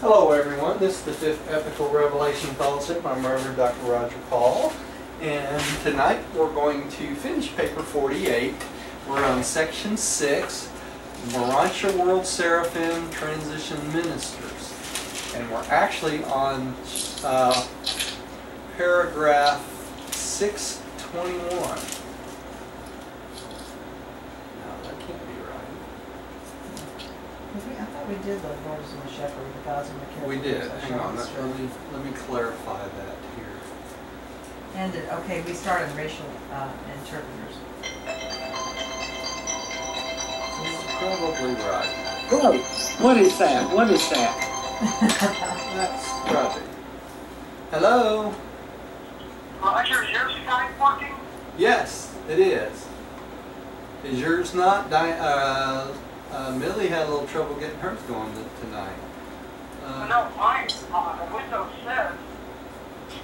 Hello everyone, this is the 5th Epical Revelation Fellowship. I'm Reverend Dr. Roger Paul, and tonight we're going to finish paper 48. We're on section 6, Morontia World Seraphim Transition Ministers. And we're actually on paragraph 621. I thought we did the Lord is my shepherd, the gods are my care. We did. Hang on. Let me clarify that here. And okay, we started racial interpreters. You're probably right. Whoa! What is that? What is that? That's Roger. Hello. Roger, is your Skype working? Yes, it is. Is yours not? Millie had a little trouble getting hers going tonight. No, mine, the window says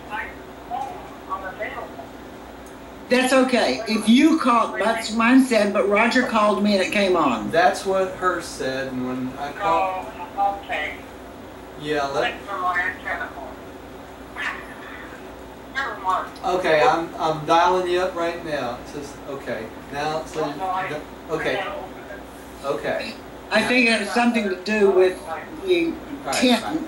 Skype phone unavailable. That's okay. If you called, that's what mine said, but Roger called me and it came on. That's what hers said, and when I called... No, okay. Yeah, Thanks for my antenna phone. Never mind. Okay, I'm dialing you up right now. It says, okay. Now it says... Okay. Okay. I think it has something to do with the 10,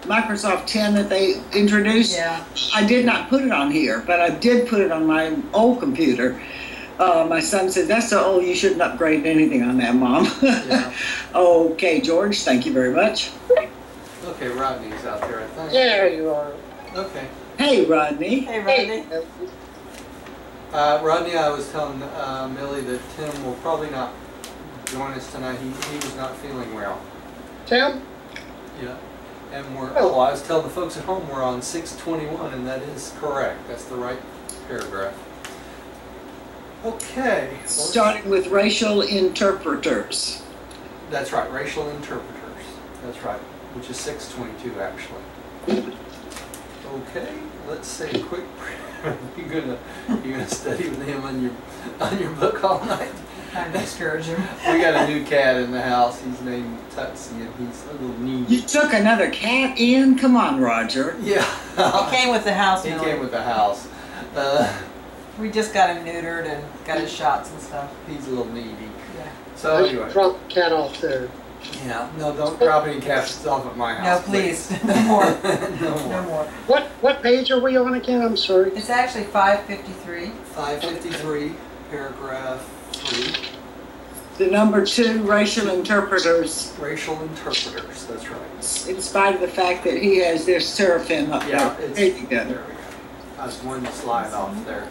Microsoft 10 that they introduced. Yeah. I did not put it on here, but I did put it on my old computer. My son said, that's so old, you shouldn't upgrade anything on that, Mom. Yeah. Okay, George, thank you very much. Okay, Rodney's out there, I think. There you are. Okay. Hey, Rodney. Hey, Rodney. Rodney, I was telling Millie that Tim will probably not join us tonight. He was not feeling well. Tim? Yeah. And well, I was telling the folks at home we're on 621, and that is correct. That's the right paragraph. Okay. Starting with racial interpreters. That's right, racial interpreters. That's right, which is 622 actually. Okay, let's say a quick prayer. You're gonna study with him on your book all night? Kind of discourage him. We got a new cat in the house. He's named Tutsy, and he's a little needy. You took another cat in? Come on, Roger. Yeah. He came with the house. He came with the house. We just got him neutered and got his shots and stuff. He's a little needy. Yeah. So anyway. Drop the cat off there. Yeah. No, don't drop any cats off at my house. No, please. No more. No more. What page are we on again? I'm sorry. It's actually 553. 553, paragraph 3. The number 2, racial interpreters. Racial interpreters, that's right. In spite of the fact that he has their seraphim up there. There you go. There we go. I was wanting to slide off there.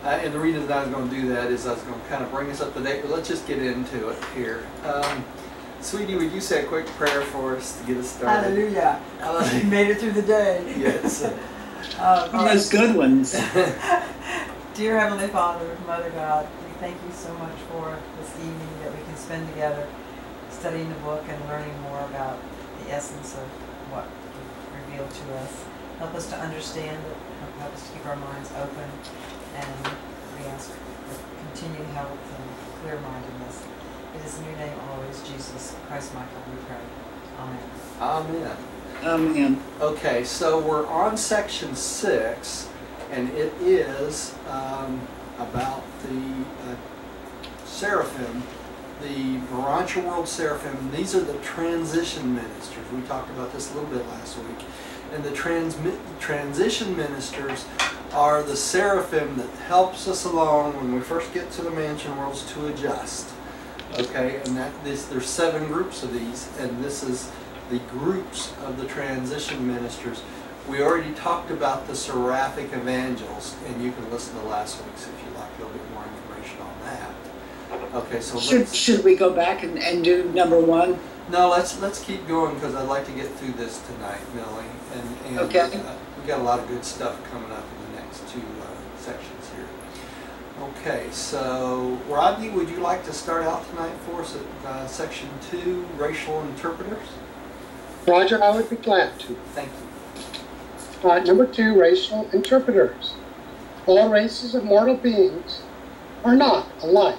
And the reason that I was going to do that is I was going to kind of bring us up to date, but let's just get into it here. Sweetie, would you say a quick prayer for us to get us started? Hallelujah. You made it through the day. Yes. Those good ones. Dear Heavenly Father, Mother God, we thank you so much for this evening that we can spend together studying the book and learning more about the essence of what you've revealed to us. Help us to understand it, help us to keep our minds open, and we ask for continued help and clear-mindedness. It is in your name always, Jesus Christ, Michael, we pray. Amen. Amen. Amen. Okay, so we're on section 6, and it is about the seraphim, the Morontia World Seraphim. These are the transition ministers. We talked about this a little bit last week. And the transition ministers are the seraphim that helps us along when we first get to the mansion worlds to adjust. Okay, and there's 7 groups of these, and this is the groups of the transition ministers. We already talked about the seraphic evangels, and you can listen to last week's if you like a little bit more information on that. Okay, so should we go back and do number 1? No, let's keep going because I'd like to get through this tonight, Millie, and okay. We got a lot of good stuff coming up in the next 2 sections here. Okay, so Rodney, would you like to start out tonight for us at section 2, racial interpreters? Roger, I would be glad to. Thank you. All right, number 2, racial interpreters. All races of mortal beings are not alike.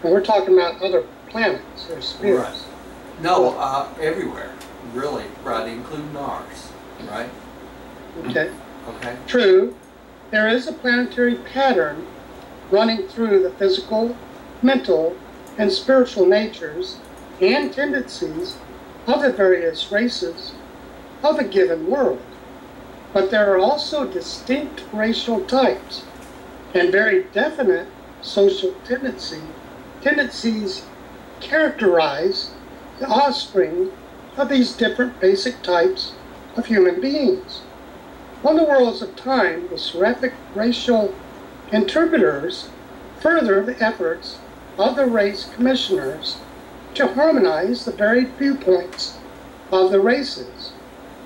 And we're talking about other planets or spheres. Right. No, everywhere, really, right, including ours, right? Okay. Okay. True, there is a planetary pattern running through the physical, mental, and spiritual natures and tendencies of the various races of a given world. But there are also distinct racial types and very definite social tendencies characterize the offspring of these different basic types of human beings. On the worlds of time, the seraphic racial interpreters further the efforts of the race commissioners to harmonize the varied viewpoints of the races,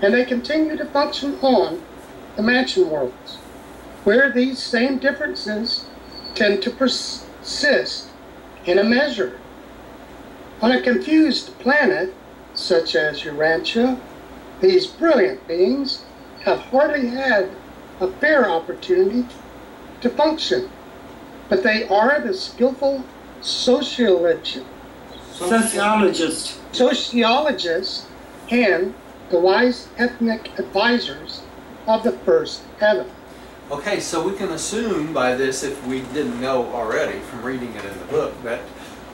and they continue to function on the mansion worlds, where these same differences tend to persist in a measure. On a confused planet, such as Morontia, these brilliant beings have hardly had a fair opportunity to function, but they are the skillful sociologists and the wise ethnic advisors of the first heaven. Okay, so we can assume by this, if we didn't know already from reading it in the book, that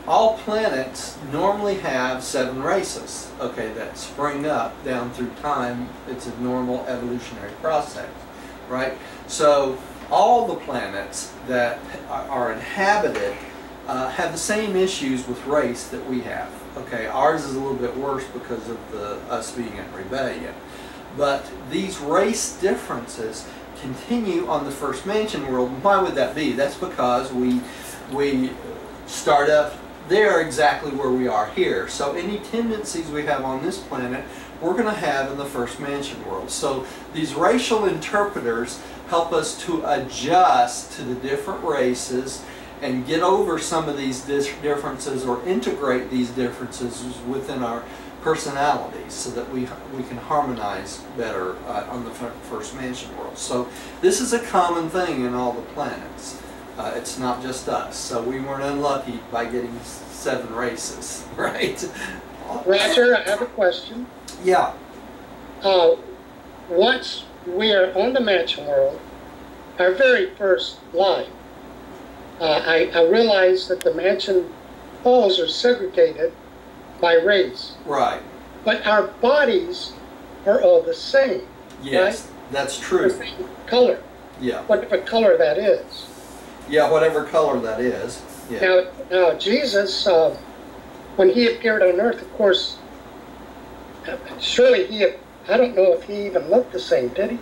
all planets normally have 7 races, okay, that spring up down through time. It's a normal evolutionary process, right? So all the planets that are inhabited have the same issues with race that we have. Okay, ours is a little bit worse because of us being in rebellion. But these race differences continue on the first mansion world. Why would that be? That's because we start up there exactly where we are here. So any tendencies we have on this planet, we're going to have in the first mansion world. So these racial interpreters help us to adjust to the different races and get over some of these differences, or integrate these differences within our personalities, so that we can harmonize better on the first mansion world. So this is a common thing in all the planets. It's not just us. So we weren't unlucky by getting 7 races, right? Roger, I have a question. Yeah. Once we are on the mansion world, our very first life, I realize that the mansion halls are segregated by race. Right. But our bodies are all the same. Yes, right? that's true. The same color. Yeah. Whatever color that is. Yeah, whatever color that is. Yeah. Now Jesus, when he appeared on earth, of course, surely I don't know if he even looked the same, did he?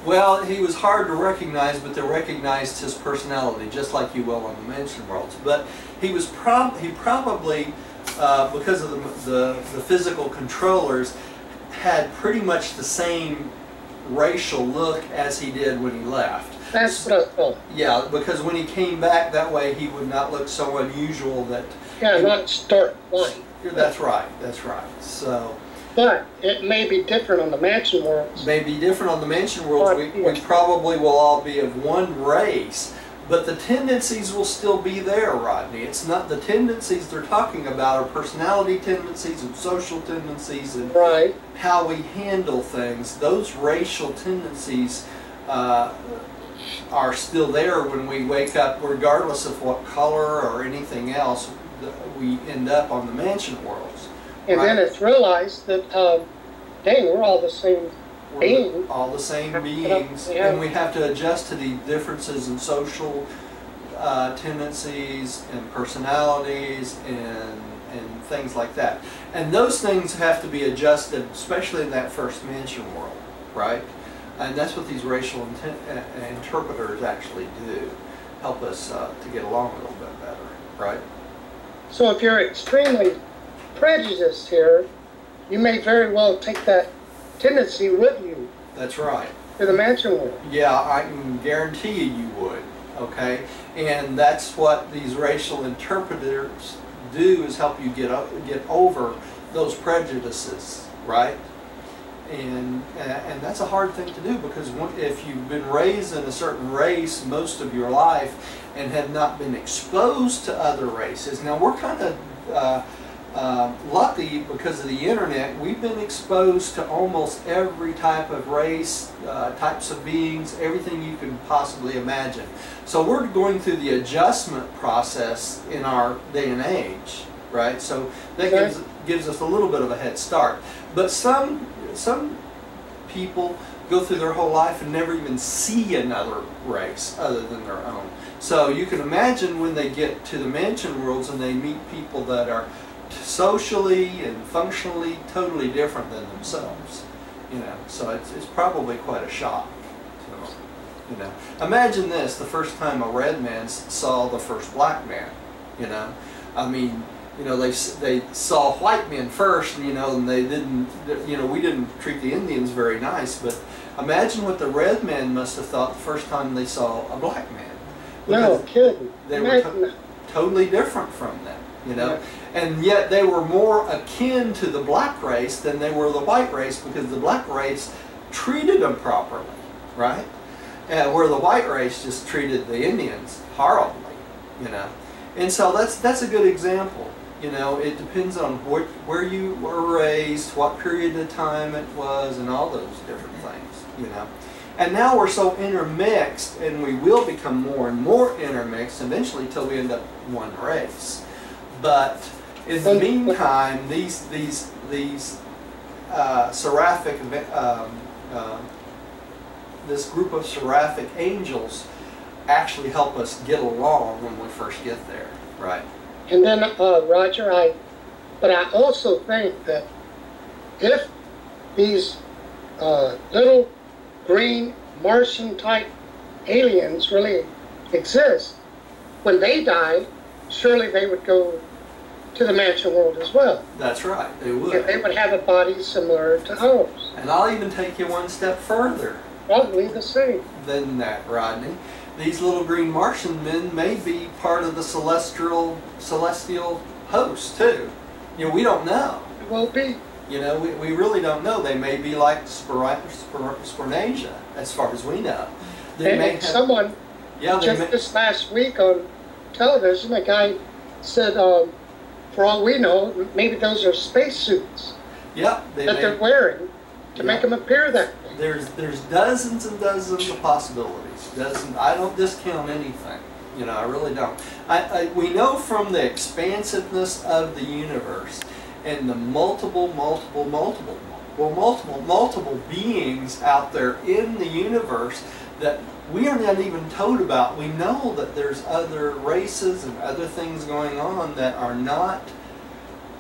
Well, he was hard to recognize, but they recognized his personality, just like you will on the mansion worlds. But he was he probably, because of the physical controllers, had pretty much the same racial look as he did when he left. That's what I thought. Yeah, because when he came back that way, he would not look so unusual that... Yeah, not stark white. That's right, that's right. So... But it may be different on the mansion worlds. May be different on the mansion worlds. We probably will all be of one race, but the tendencies will still be there, Rodney. It's not the tendencies they're talking about are personality tendencies and social tendencies and right. How we handle things. Those racial tendencies are still there when we wake up, regardless of what color or anything else we end up on the mansion worlds. And right? then it's realized that, dang, we're all the same being. All the same beings, yeah. And we have to adjust to the differences in social tendencies and personalities and things like that. And those things have to be adjusted, especially in that first mansion world, right? And that's what these racial interpreters actually do, help us to get along a little bit better, right? So if you're extremely prejudiced here, you may very well take that tendency with you. That's right. To the mansion world. Yeah, I can guarantee you would, okay? And that's what these racial interpreters do, is help you get over those prejudices, right? And that's a hard thing to do, because if you've been raised in a certain race most of your life and have not been exposed to other races, now we're kind of lucky, because of the internet, we've been exposed to almost every type of race, types of beings, everything you can possibly imagine. So we're going through the adjustment process in our day and age, right? So that gives us a little bit of a head start. But some people go through their whole life and never even see another race other than their own. So you can imagine when they get to the mansion worlds and they meet people that are socially and functionally totally different than themselves, you know. So it's probably quite a shock. So, you know, imagine this: the first time a red man saw the first black man. You know, I mean, you know, they saw white men first, you know, and they didn't, you know, we didn't treat the Indians very nice, but imagine what the red men must have thought the first time they saw a black man. No kidding. They were totally different from them, you know. Yeah. And yet they were more akin to the black race than they were the white race, because the black race treated them properly, right? And where the white race just treated the Indians horribly, you know. And so that's a good example. You know, it depends on where you were raised, what period of time it was, and all those different things, you know. And now we're so intermixed, and we will become more and more intermixed eventually till we end up one race. But in the meantime, these seraphic, this group of seraphic angels actually help us get along when we first get there, right? And then, Roger, I also think that if these little green Martian type aliens really exist, when they died, surely they would go to the mansion world as well. That's right, they would. And they would have a body similar to ours. And I'll even take you one step further. Probably the same. Than that, Rodney. These little green Martian men may be part of the celestial host too. You know, we don't know. It will be. You know, we really don't know. They may be like Spornasia, as far as we know. They may have, someone, this last week on television, a guy said, for all we know, maybe those are spacesuits that they're wearing to make them appear that way. There's dozens and dozens of possibilities. I don't discount anything. You know, I really don't. We know from the expansiveness of the universe and the multiple beings out there in the universe that we are not even told about. We know that there's other races and other things going on that are not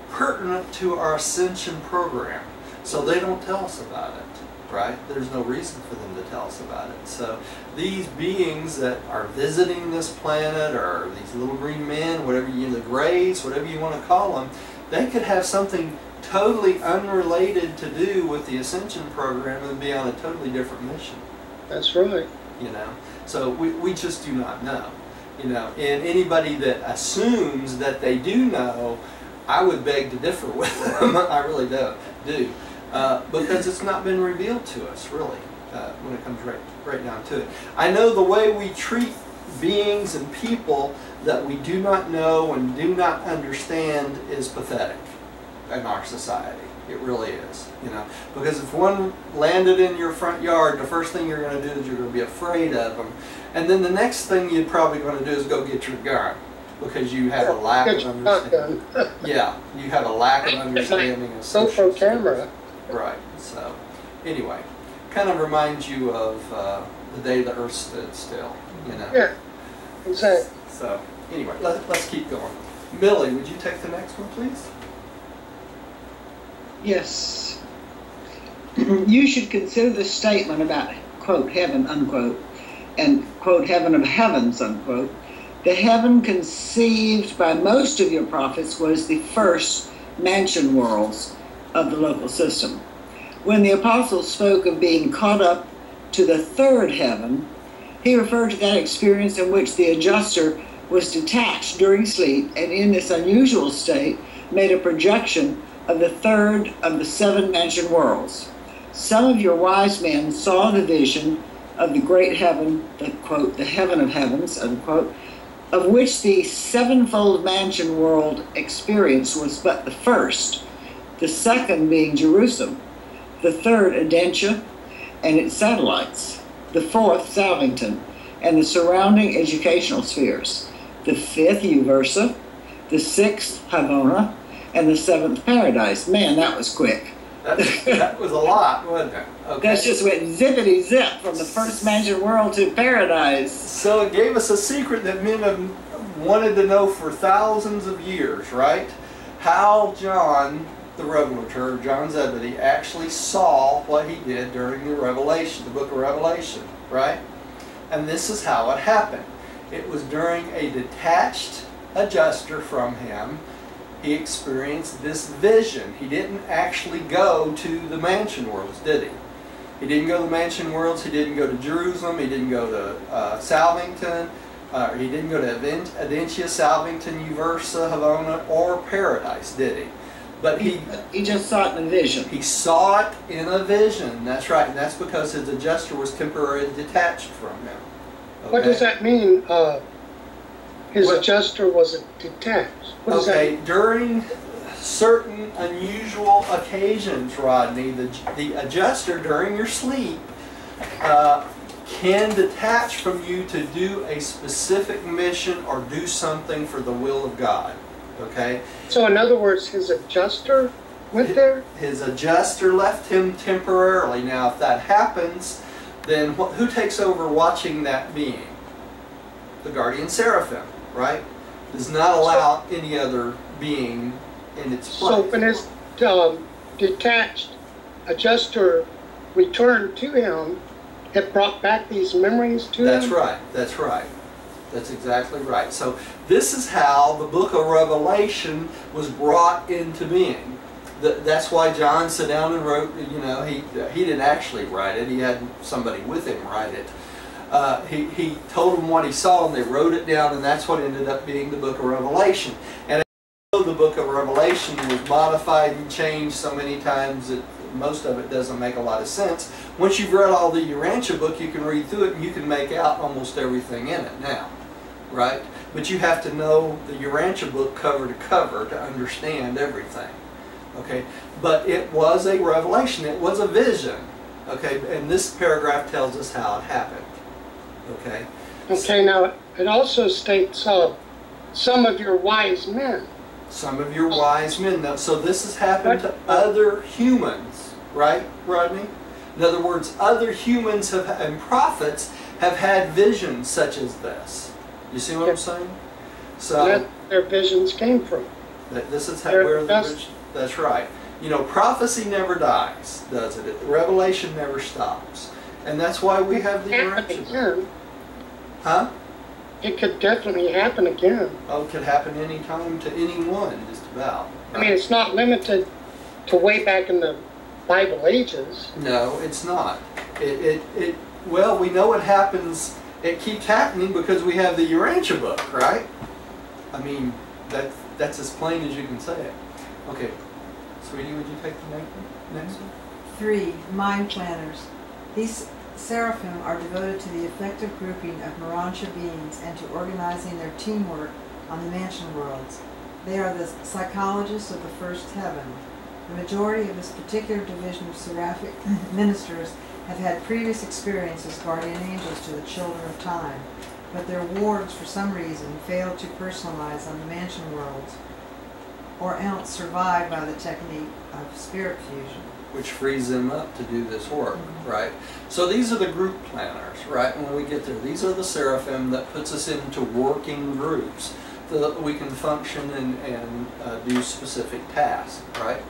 pertinent to our ascension program. So they don't tell us about it, right? There's no reason for them to tell us about it. So these beings that are visiting this planet, or these little green men, whatever the Greys, whatever you want to call them, they could have something totally unrelated to do with the ascension program and be on a totally different mission. That's right. You know, so we just do not know. You know, and anybody that assumes that they do know, I would beg to differ with them. I really do. Because it's not been revealed to us, really, when it comes right down to it. I know the way we treat beings and people that we do not know and do not understand is pathetic in our society. It really is, you know. Because if one landed in your front yard, the first thing you're going to do is you're going to be afraid of them. And then the next thing you're probably going to do is go get your gun. Because you have a lack of understanding. Yeah, you have a lack of understanding of social camera. Right. So, anyway, kind of reminds you of the day the Earth stood still. You know. Yeah. Exactly. So, anyway, let's keep going. Millie, would you take the next one, please? Yes. You should consider the statement about, quote, heaven, unquote, and, quote, heaven of heavens, unquote. The heaven conceived by most of your prophets was the first mansion worlds of the local system. When the apostle spoke of being caught up to the third heaven, he referred to that experience in which the adjuster was detached during sleep and in this unusual state made a projection of the third of the 7 mansion worlds. Some of your wise men saw the vision of the great heaven, the, quote, the heaven of heavens, unquote, of which the sevenfold mansion world experience was but the first, the second being Jerusalem, the third Adentia and its satellites, the fourth Salvington and the surrounding educational spheres, the fifth Uversa, the sixth Havona, and the seventh Paradise. Man, that was quick. That was a lot, wasn't it? Okay. That's just went zippity zip from the first mansion world to Paradise. So it gave us a secret that men have wanted to know for thousands of years, right? How John the Revelator, John Zebedee, actually saw what he did during the Revelation, the book of Revelation, right? And this is how it happened. It was during a detached adjuster from him. He experienced this vision. He didn't actually go to the mansion worlds, did he? He didn't go to the mansion worlds. He didn't go to Jerusalem. He didn't go to Salvington. He didn't go to Adentia, Salvington, Uversa, Havona, or Paradise, did he? But he just saw it in a vision. He saw it in a vision. That's right. And that's because his adjuster was temporarily detached from him. Okay? What does that mean? His adjuster was detached. What does that mean? During certain unusual occasions, Rodney, the adjuster during your sleep can detach from you to do a specific mission or do something for the will of God. Okay? So in other words, his adjuster went there? His adjuster left him temporarily. Now if that happens, then who takes over watching that being? The guardian seraphim, right? Does not allow any other being in its place. So when his detached adjuster returned to him, it brought back these memories to him? That's right. That's right. That's exactly right. So this is how the book of Revelation was brought into being. That's why John sat down and wrote, you know, he didn't actually write it. He had somebody with him write it. He told them what he saw and they wrote it down, and that's what ended up being the book of Revelation. And the book of Revelation was modified and changed so many times that most of it doesn't make a lot of sense. Once you've read all the Urantia book, you can read through it and you can make out almost everything in it now, right? But you have to know the Urantia book cover to cover to understand everything, okay? But it was a revelation, it was a vision, okay? And this paragraph tells us how it happened, okay? Okay, now it also states some of your wise men. Some of your wise men. Now, so this has happened to other humans, right, Rodney? In other words, other humans and prophets have had visions such as this. You see what I'm saying? So that's where their visions came from. This is where that's right. You know, prophecy never dies, does it? Revelation never stops, and that's why we have the Urantia. Huh? It could definitely happen again. Oh, it could happen anytime to anyone, just about. Right? I mean, it's not limited to way back in the Bible ages. No, it's not. Well, we know it happens. It keeps happening because we have the Urantia book, right? I mean, that's as plain as you can say it. Okay, sweetie, would you take the next one? 3. Mind planners. These seraphim are devoted to the effective grouping of Morontia beings and to organizing their teamwork on the mansion worlds. They are the psychologists of the first heaven. The majority of this particular division of seraphic ministers have had previous experience as guardian angels to the children of time, but their wards, for some reason, failed to personalize on the mansion worlds, or else survive by the technique of spirit fusion, which frees them up to do this work, right? So these are the group planners, right? When we get there, these are the seraphim that puts us into working groups so that we can function and do specific tasks, right?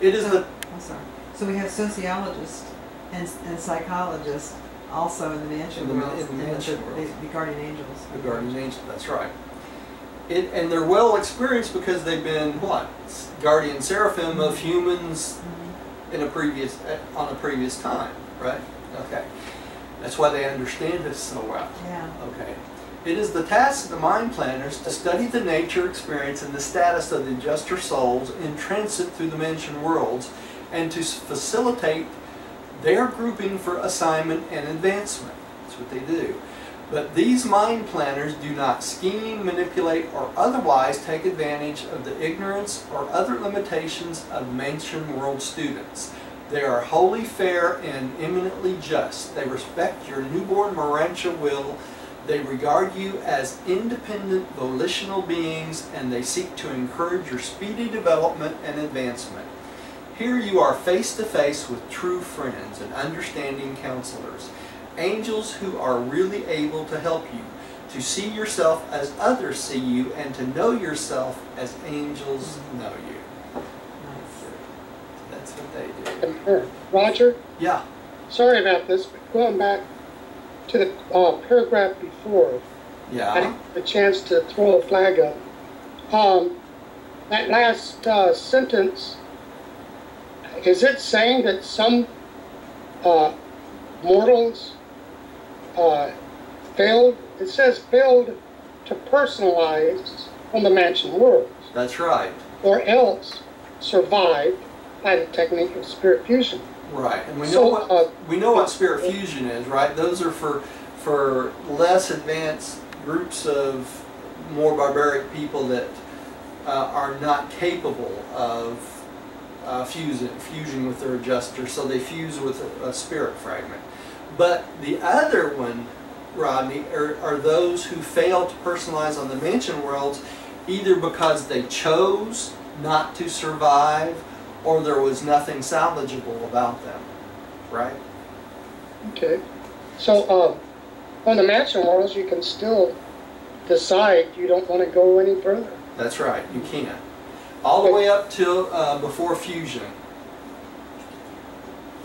It is a... I'm sorry. So we have sociologists and psychologists also in the mansion world. In the mansion world. The guardian angels. The guardian angels, that's right. And they're well experienced because they've been, what? Guardian seraphim of humans on a previous time, right? Okay. That's why they understand this so well. Yeah. Okay. It is the task of the mind planners to study the nature, experience, and the status of the adjuster souls in transit through the mansion worlds and to facilitate their grouping for assignment and advancement. That's what they do. But these mind planners do not scheme, manipulate, or otherwise take advantage of the ignorance or other limitations of Mansion World students. They are wholly fair and eminently just. They respect your newborn Morontia will. They regard you as independent, volitional beings, and they seek to encourage your speedy development and advancement. Here you are face to face with true friends and understanding counselors. Angels who are really able to help you, to see yourself as others see you, and to know yourself as angels know you. That's what they do. Roger, Yeah. sorry about this, but going back to the paragraph before, I Yeah. had a chance to throw a flag up. That last sentence, is it saying that some mortals failed? It says failed to personalize on the Mansion worlds, That's right. or else survived by the technique of spirit fusion. Right. And we know So, what spirit fusion is, right? Those are for less advanced groups of more barbaric people that are not capable of fusing with their adjuster, so they fuse with a spirit fragment. But the other one, Rodney, are those who fail to personalize on the Mansion worlds, either because they chose not to survive or there was nothing salvageable about them, right? Okay. So on the Mansion worlds, you can still decide you don't want to go any further. That's right, you can. All the way up till before fusion.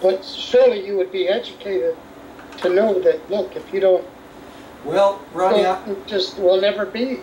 But surely you would be educated to know that, look, if you don't, Well, Rodney, it just will never be.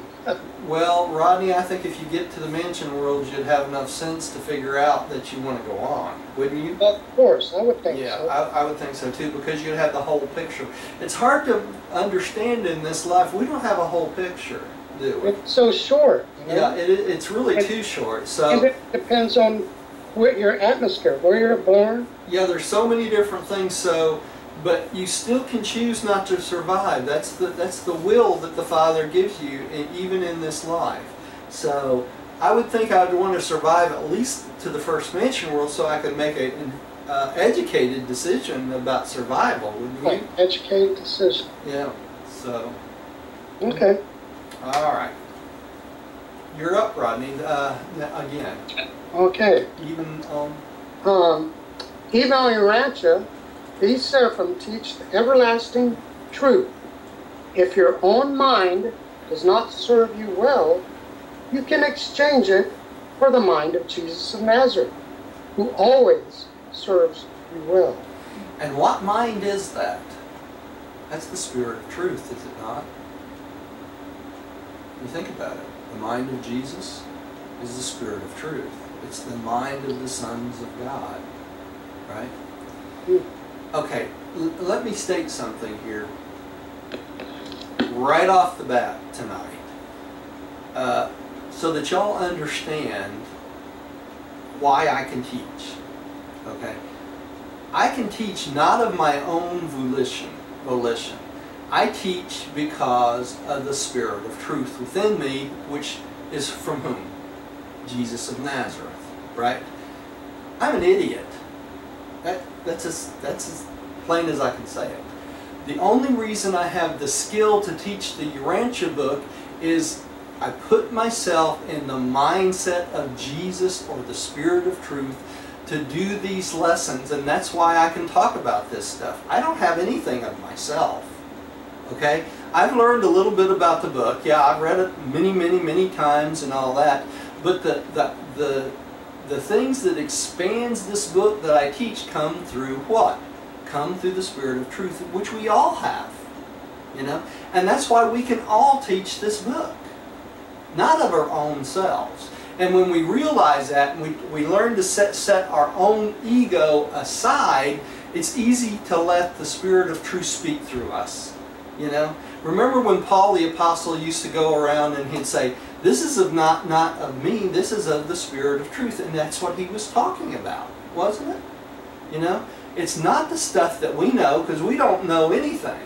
Rodney, I think if you get to the Mansion worlds, you'd have enough sense to figure out that you want to go on, wouldn't you? Of course, I would think Yeah, so. I would think so too, because you'd have the whole picture. It's hard to understand in this life. We don't have a whole picture, do we? It's so short. You know? Yeah, it's really too short. And So it depends on your atmosphere, where you're born. yeah, there's so many different things. So, but you still can choose not to survive. That's the will that the Father gives you, even in this life. So I would think I'd want to survive at least to the first Mansion world, so I could make an educated decision about survival. Wouldn't you? Like educated decision. Yeah. So. Okay. All right. You're up, Rodney. Again. Okay. Even on. Even on Morontia, these seraphim teach the everlasting truth. If your own mind does not serve you well, you can exchange it for the mind of Jesus of Nazareth, who always serves you well. And what mind is that? That's the Spirit of truth, is it not? You think about it. The mind of Jesus is the Spirit of truth. It's the mind of the sons of God, right? Okay, let me state something here right off the bat tonight, so that y'all understand why I can teach. Okay, I can teach not of my own volition. I teach because of the Spirit of truth within me, which is from whom? Jesus of Nazareth, right? I'm an idiot. That's as plain as I can say it. The only reason I have the skill to teach the Morontia book is I put myself in the mindset of Jesus or the Spirit of truth to do these lessons, and that's why I can talk about this stuff. I don't have anything of myself. Okay? I've learned a little bit about the book. Yeah, I've read it many times and all that, but the things that expands this book that I teach come through what? Come through the Spirit of truth, which we all have. You know? And that's why we can all teach this book. Not of our own selves. And when we realize that, and we learn to set our own ego aside, it's easy to let the Spirit of truth speak through us. You know? Remember when Paul the Apostle used to go around and he'd say, this is not of me, this is of the Spirit of truth. And that's what he was talking about, wasn't it? You know? It's not the stuff that we know, because we don't know anything.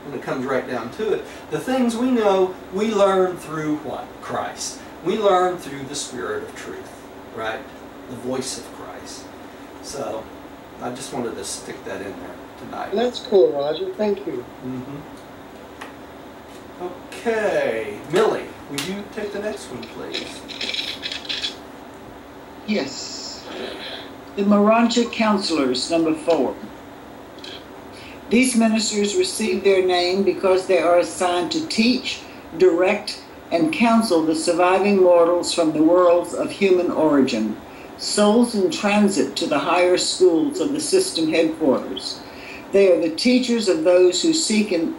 when it comes right down to it. The things we know, we learn through what? Christ. We learn through the Spirit of truth, right? The voice of Christ. So I just wanted to stick that in there tonight. That's cool, Roger. Thank you. Okay, Millie, will you take the next one, please? Yes. The Morontia Counselors, number 4. These ministers receive their name because they are assigned to teach, direct, and counsel the surviving mortals from the worlds of human origin, souls in transit to the higher schools of the system headquarters. They are the teachers of those who seek an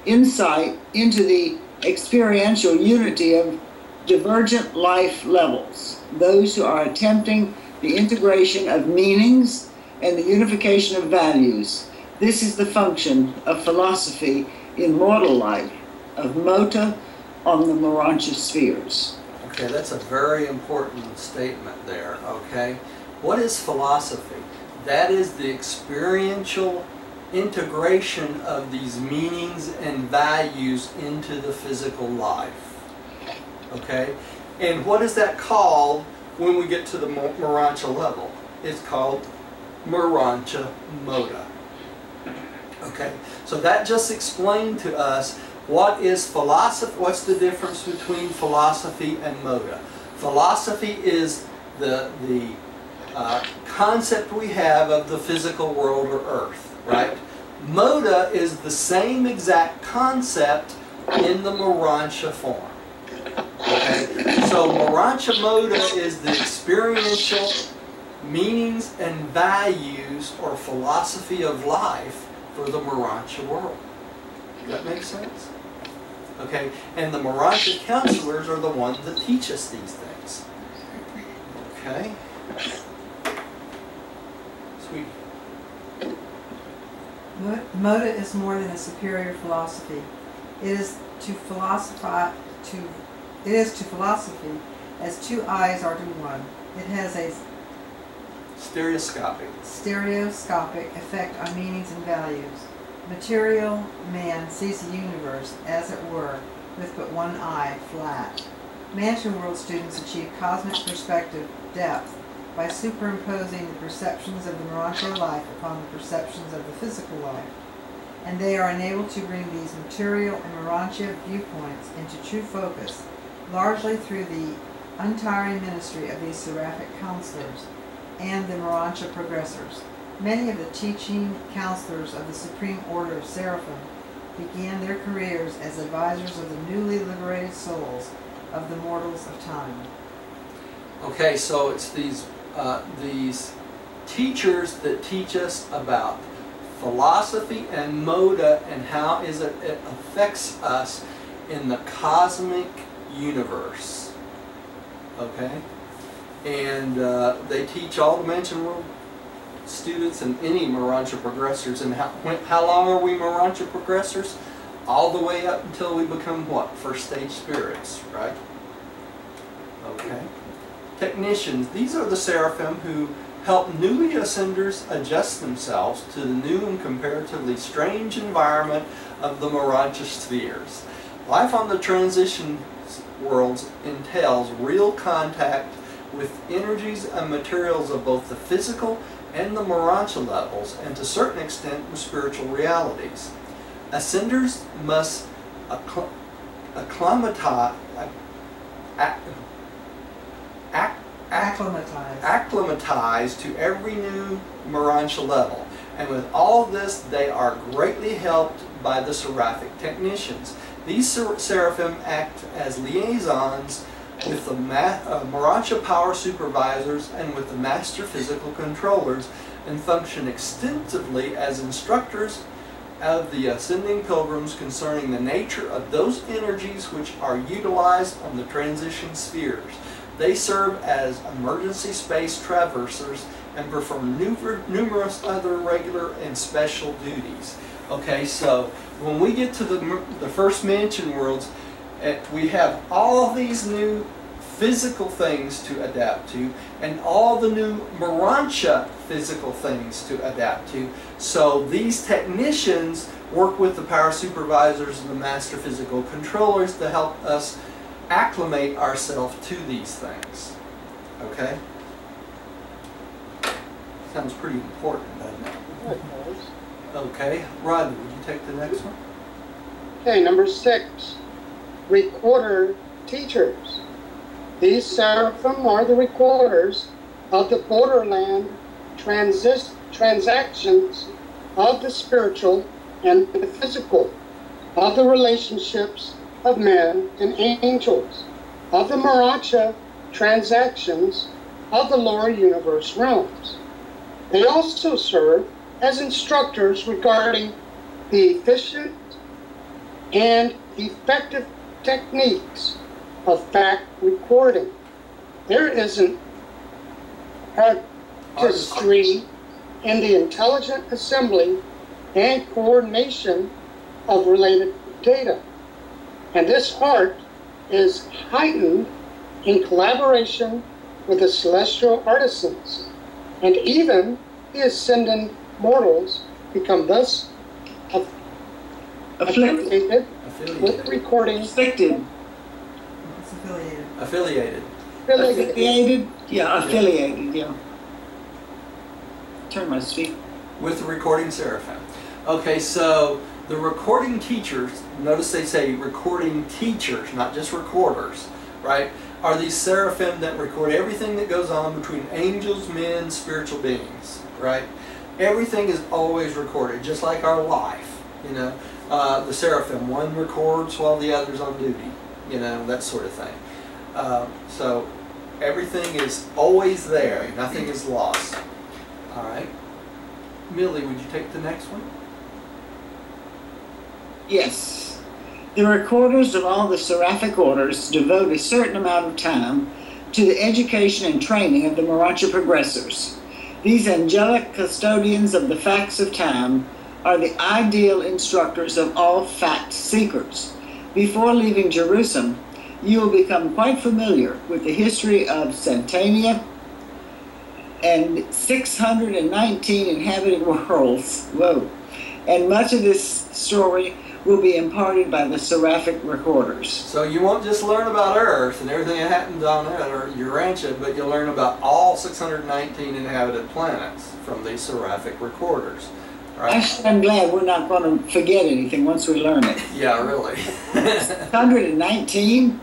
insight into the experiential unity of divergent life levels, those who are attempting the integration of meanings and the unification of values. This is the function of philosophy in mortal life, of Mota on the Morontia spheres. Okay, that's a very important statement there, okay? What is philosophy? That is the experiential integration of these meanings and values into the physical life, okay? And what is that called when we get to the Morontia level? It's called Morontia Mota. Okay, so that just explained to us what is philosophy, what's the difference between philosophy and Mota. Philosophy is the concept we have of the physical world or earth, right? Mota is the same exact concept in the Morontia form. Okay, so Morontia Mota is the experiential meanings and values or philosophy of life for the Morontia world. Does that make sense? Okay, and the Morontia counselors are the ones that teach us these things. Okay? Sweet. Mota is more than a superior philosophy. It is to philosophy as two eyes are to one. It has a stereoscopic effect on meanings and values. Material man sees the universe, as it were, with but one eye, flat. Mansion World students achieve cosmic perspective depth by superimposing the perceptions of the Morontia life upon the perceptions of the physical life. And they are enabled to bring these material and Morontia viewpoints into true focus, largely through the untiring ministry of these seraphic counselors and the Morontia progressors. Many of the teaching counselors of the Supreme Order of Seraphim began their careers as advisors of the newly liberated souls of the mortals of time. Okay, so it's these teachers that teach us about philosophy and Mota and how it affects us in the cosmic universe. Okay? And they teach all the Mansion World students and any Morontia progressors. And how long are we Morontia progressors? All the way up until we become what? First stage spirits, right? Okay. Technicians. These are the seraphim who help newly ascenders adjust themselves to the new and comparatively strange environment of the Morontia spheres. Life on the transition worlds entails real contact with energies and materials of both the physical and the Morontia levels, and to a certain extent with spiritual realities. Ascenders must acclimatize to every new Morontia level, and with all this they are greatly helped by the seraphic technicians. These seraphim act as liaisons with the Morontia power supervisors and with the master physical controllers, and function extensively as instructors of the ascending pilgrims concerning the nature of those energies which are utilized on the transition spheres. They serve as emergency space traversers and perform numerous other regular and special duties. Okay, so when we get to the first Mansion Worlds, we have all these new physical things to adapt to, and all the new Morontia physical things to adapt to. So these technicians work with the power supervisors and the master physical controllers to help us acclimate ourselves to these things. Okay? Sounds pretty important, doesn't it? Okay, Rodney, would you take the next one? Okay, number 6, recorder teachers. These seraphim are the recorders of the borderland transactions of the spiritual and the physical, of the relationships of men and angels, of the Morontia transactions of the lower universe realms. They also serve as instructors regarding the efficient and effective techniques of fact recording. There is an artistry in the intelligent assembly and coordination of related data. And this art is heightened in collaboration with the celestial artisans, and even the ascendant mortals become thus affiliated with recording. Afflicted. It's affiliated. Affiliated. Affiliated? Yeah, affiliated, yeah. Turn my speak. With the recording seraphim. Okay, so the recording teachers, notice they say recording teachers, not just recorders, right? Are these seraphim that record everything that goes on between angels, men, spiritual beings, right? Everything is always recorded, just like our life, you know. The seraphim, one records while the other's on duty, you know, that sort of thing. So everything is always there, nothing is lost. All right. Millie, would you take the next one? Yes. The recorders of all the seraphic orders devote a certain amount of time to the education and training of the Morontia progressors. These angelic custodians of the facts of time are the ideal instructors of all fact seekers. Before leaving Jerusalem, you will become quite familiar with the history of Santania and 619 inhabited worlds. Whoa. And much of this story will be imparted by the seraphic recorders. So you won't just learn about Earth and everything that happens on it, or Urantia, but you'll learn about all 619 inhabited planets from these seraphic recorders. Right? Actually, I'm glad we're not going to forget anything once we learn it. Yeah, really. 619?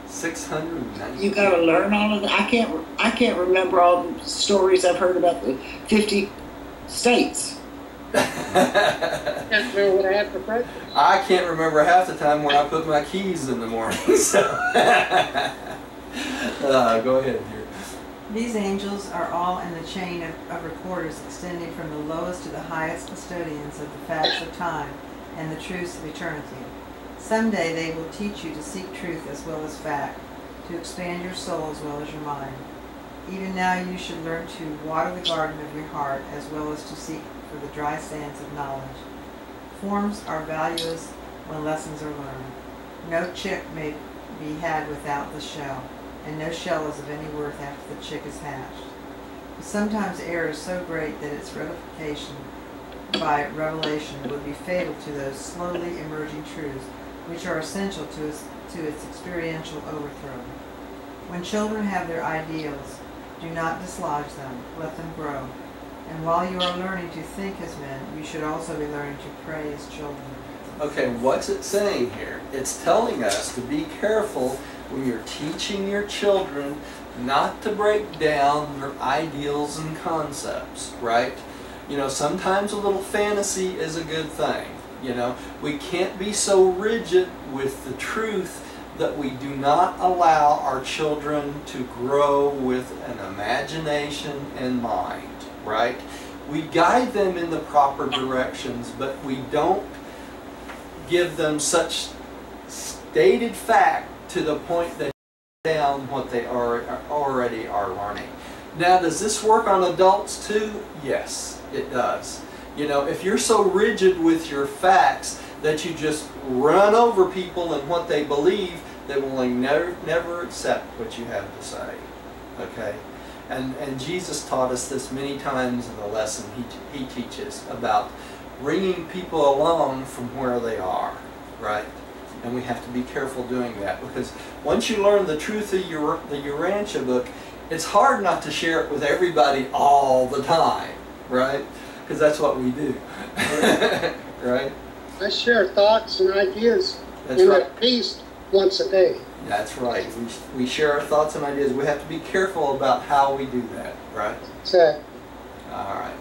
619. You got to learn all of that. I can't remember all the stories I've heard about the 50 states. Can't remember what I had for breakfast. I can't remember half the time when I put my keys in the morning. So go ahead, dear. These angels are all in the chain of recorders extending from the lowest to the highest custodians of the facts of time and the truths of eternity. Someday they will teach you to seek truth as well as fact, to expand your soul as well as your mind. Even now you should learn to water the garden of your heart as well as to seek for the dry sands of knowledge. Forms are valueless when lessons are learned. No chick may be had without the shell, and no shell is of any worth after the chick is hatched. But sometimes error is so great that its replication by revelation would be fatal to those slowly emerging truths which are essential to its experiential overthrow. When children have their ideals, do not dislodge them, let them grow. And while you are learning to think as men, you should also be learning to pray as children. Okay, what's it saying here? It's telling us to be careful when you're teaching your children not to break down their ideals and concepts, right? You know, sometimes a little fantasy is a good thing. You know, we can't be so rigid with the truth that we do not allow our children to grow with an imagination and mind, right? We guide them in the proper directions, but we don't give them such stated fact to the point that down what they already are learning. Now, does this work on adults too? Yes, it does. You know, if you're so rigid with your facts that you just run over people and what they believe, that will never accept what you have to say. Okay? And Jesus taught us this many times in the lesson he teaches about bringing people along from where they are, right? And we have to be careful doing that, because once you learn the truth of the Morontia book, it's hard not to share it with everybody all the time, right? Because that's what we do, right? I share thoughts and ideas That's in right. at least once a day. That's right. We share our thoughts and ideas. We have to be careful about how we do that, right? So, All right.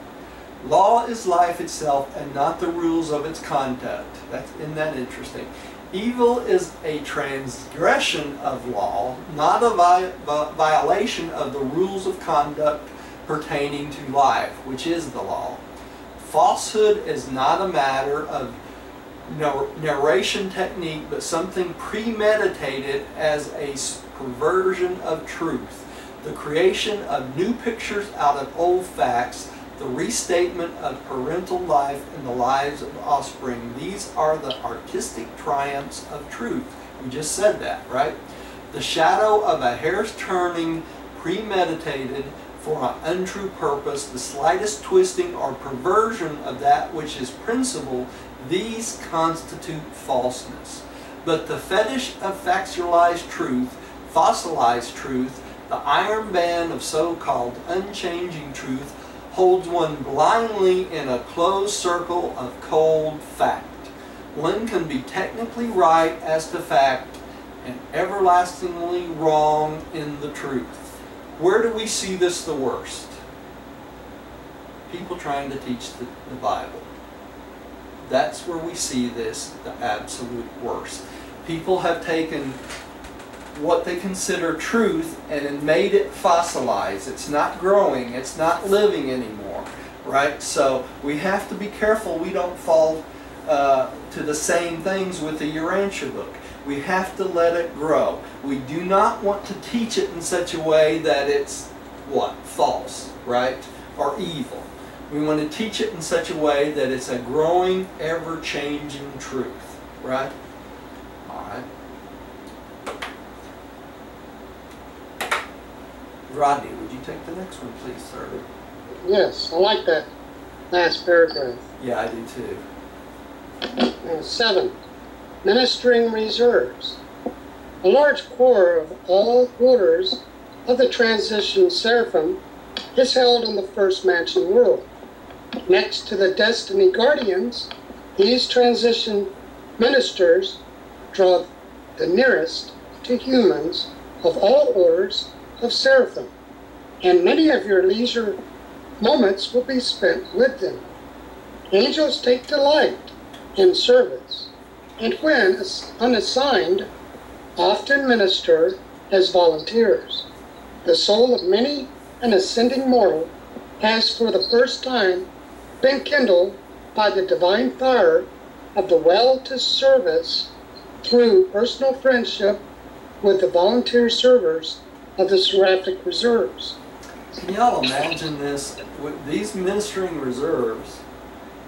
Law is life itself and not the rules of its conduct. Isn't that interesting? Evil is a transgression of law, not a violation of the rules of conduct pertaining to life, which is the law. Falsehood is not a matter of narration technique, but something premeditated as a perversion of truth. The creation of new pictures out of old facts, the restatement of parental life in the lives of offspring. These are the artistic triumphs of truth. We just said that, right? The shadow of a hair's turning, premeditated for an untrue purpose, the slightest twisting or perversion of that which is principle, these constitute falseness. But the fetish of factualized truth, fossilized truth, the iron band of so-called unchanging truth, holds one blindly in a closed circle of cold fact. One can be technically right as to fact and everlastingly wrong in the truth. Where do we see this the worst? People trying to teach the Bible. That's where we see this the absolute worst. People have taken what they consider truth and made it fossilized. It's not growing, it's not living anymore, right? So we have to be careful we don't fall to the same things with the Morontia book. We have to let it grow. We do not want to teach it in such a way that it's what? False, right? Or evil. We want to teach it in such a way that it's a growing, ever-changing truth, right? All right. Rodney, would you take the next one, please, sir? yes, I like that last paragraph. Yeah, I do too. 7. Ministering reserves. A large core of all orders of the transition seraphim is held in the first mansion world. Next to the destiny guardians, these transition ministers draw the nearest to humans of all orders of seraphim, and many of your leisure moments will be spent with them. Angels take delight in service, and when unassigned, often minister as volunteers. The soul of many an ascending mortal has for the first time been kindled by the divine fire of the well to service through personal friendship with the volunteer servers of the seraphic reserves. Can y'all imagine this? These ministering reserves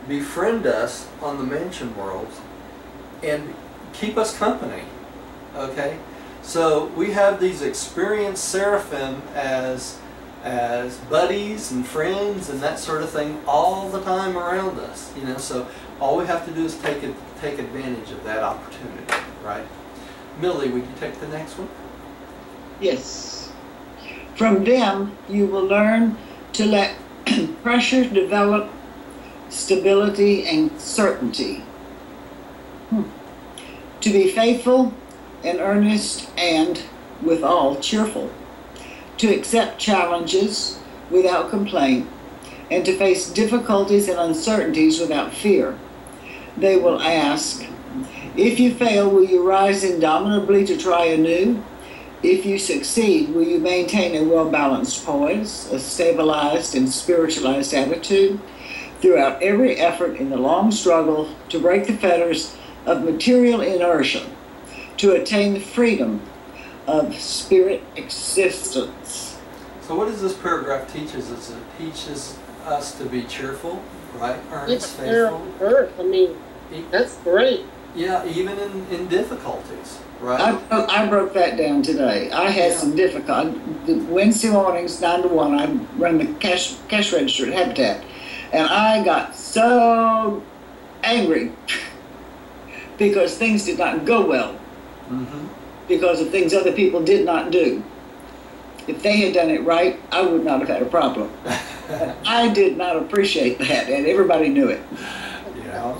befriend us on the mansion world and keep us company, okay? So we have these experienced seraphim as buddies and friends and that sort of thing all the time around us, you know. So all we have to do is take advantage of that opportunity, right? Millie, would you take the next one? Yes. From them, you will learn to let pressure develop stability and certainty. To be faithful and earnest and, withal, cheerful. To accept challenges without complaint and to face difficulties and uncertainties without fear. They will ask, if you fail, will you rise indomitably to try anew? If you succeed, will you maintain a well-balanced poise, a stabilized and spiritualized attitude throughout every effort in the long struggle to break the fetters of material inertia, to attain the freedom of spirit existence? So what does this paragraph teach us? It teaches us to be cheerful, right? Earnest, It's there faithful. on earth. I mean, that's great. Yeah, even in difficulties, right? I broke that down today. I had some difficulty. Wednesday mornings, 9 to 1, I run the cash register at Habitat. And I got so angry because things did not go well. Mm-hmm. Because of things other people did not do. If they had done it right, I would not have had a problem. I did not appreciate that, and everybody knew it. Yeah.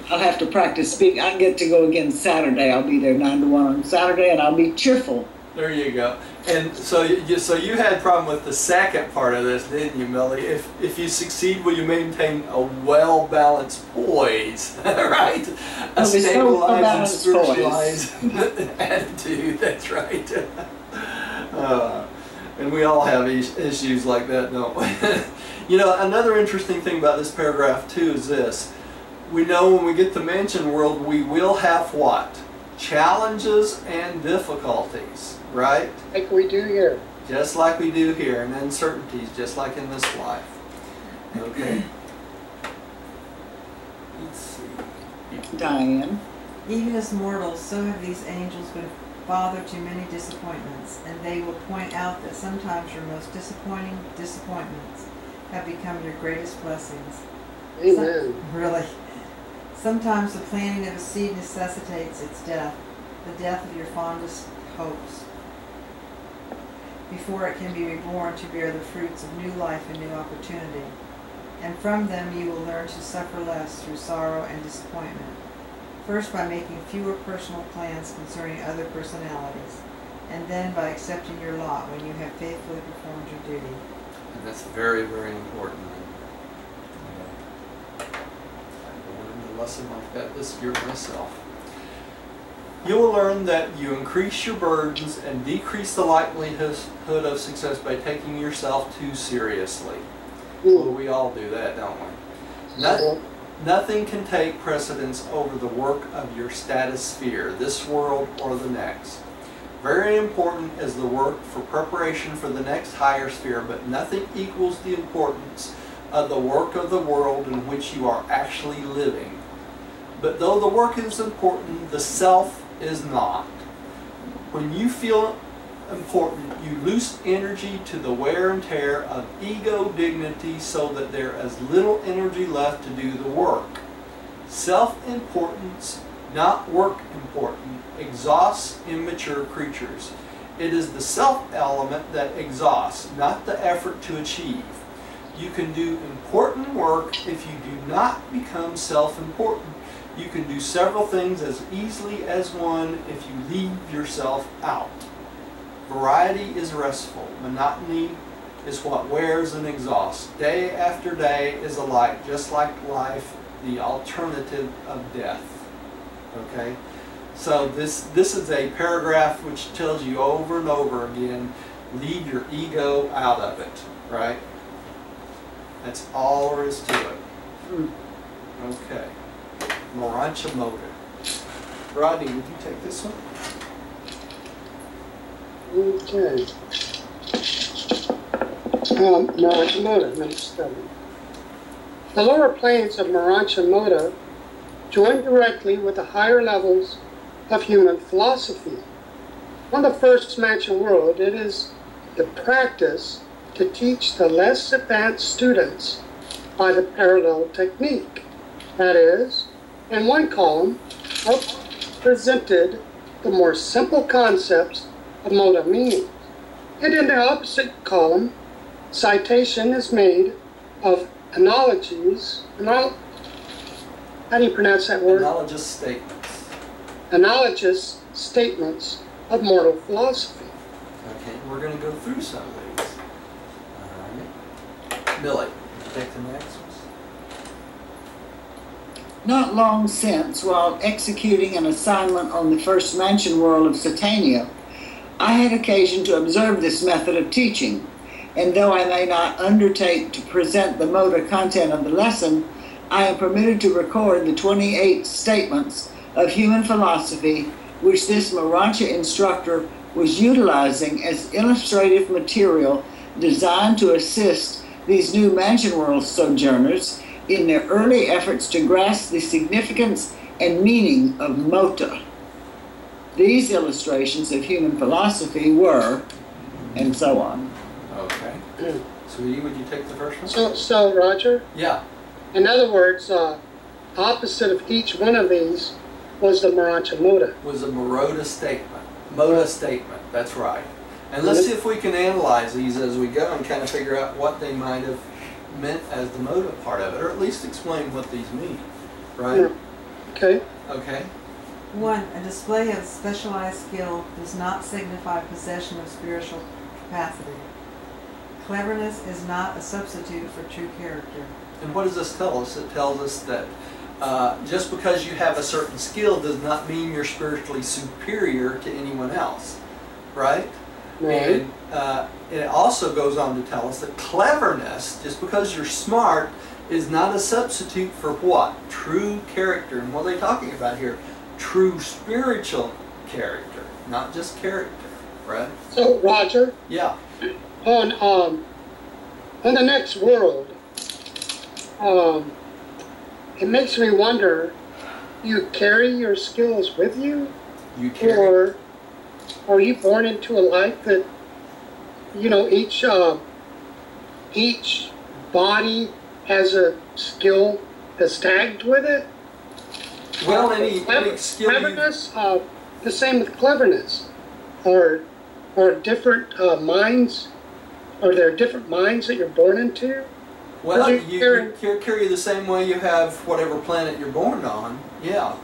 I'll have to practice speak. I get to go again Saturday. I'll be there 9 to 1 on Saturday, and I'll be cheerful. There you go. And so you had a problem with the second part of this, didn't you, Millie? If you succeed, will you maintain a well-balanced poise, right? A stabilized and spiritualized attitude. That's right. And we all have issues like that, don't we? You know, another interesting thing about this paragraph too is this. We know when we get to Mansion World, we will have what? Challenges and difficulties, right? Like we do here. Just like we do here, and uncertainties, just like in this life. Okay. Let's see. Diane. Even as mortals, so have these angels been father to many disappointments, and they will point out that sometimes your most disappointing disappointments have become your greatest blessings. Amen. Really. Sometimes the planting of a seed necessitates its death, the death of your fondest hopes, before it can be reborn to bear the fruits of new life and new opportunity. And from them you will learn to suffer less through sorrow and disappointment. First by making fewer personal plans concerning other personalities, and then by accepting your lot when you have faithfully performed your duty. And that's very, very important. A lesson like that this year myself. You will learn that you increase your burdens and decrease the likelihood of success by taking yourself too seriously. Well, we all do that, don't we? Nothing can take precedence over the work of your status sphere, this world or the next. Very important is the work for preparation for the next higher sphere, but nothing equals the importance of the work of the world in which you are actually living. But though the work is important, the self is not. When you feel important, you lose energy to the wear and tear of ego dignity so that there is little energy left to do the work. Self-importance, not work important, exhausts immature creatures. It is the self element that exhausts, not the effort to achieve. You can do important work if you do not become self-important. You can do several things as easily as one if you leave yourself out. Variety is restful. Monotony is what wears and exhausts. Day after day is alike, just like life, the alternative of death. Okay? So this is a paragraph which tells you over and over again, leave your ego out of it, right? That's all there is to it. Okay. Morontia motor. Rodney, would you take this one? Okay. Morontia motor, number 7. The lower planes of Morontia motor join directly with the higher levels of human philosophy. On the first mansion world, it is the practice to teach the less advanced students by the parallel technique. That is, in one column are presented the more simple concepts of motor meaning, and in the opposite column, citation is made of analogies. How do you pronounce that word? Analogous statements. Analogous statements of moral philosophy. Okay, we're going to go through some of these. All right. Billy, take the next one. Not long since, while executing an assignment on the first mansion world of Satania, I had occasion to observe this method of teaching, and though I may not undertake to present the motor content of the lesson, I am permitted to record the 28 statements of human philosophy which this Morontia instructor was utilizing as illustrative material designed to assist these new mansion world sojourners in their early efforts to grasp the significance and meaning of mota. These illustrations of human philosophy were, and so on. Okay. Mm. Sweetie, would you take the first one? So Roger, Yeah. in other words, opposite of each one of these was the Morontia Moda. Was a Morontia statement. Moda statement, that's right. And let's see if we can analyze these as we go and kind of figure out what they might have meant as the Moda part of it, or at least explain what these mean, right? Yeah. Okay. Okay. 1. A display of specialized skill does not signify possession of spiritual capacity. Cleverness is not a substitute for true character. And what does this tell us? It tells us that just because you have a certain skill does not mean you're spiritually superior to anyone else, right? Right. And it also goes on to tell us that cleverness, just because you're smart, is not a substitute for what? True character. And what are they talking about here? True spiritual character, not just character, right? So Roger, Yeah. on the next world, it makes me wonder, you carry your skills with you, You carry. or are you born into a life that, you know, each body has a skill that's tagged with it? Well, any skill you... Cleverness, the same with cleverness, or different minds. Are there different minds that you're born into? Well, you you carry the same way you have whatever planet you're born on. Yeah.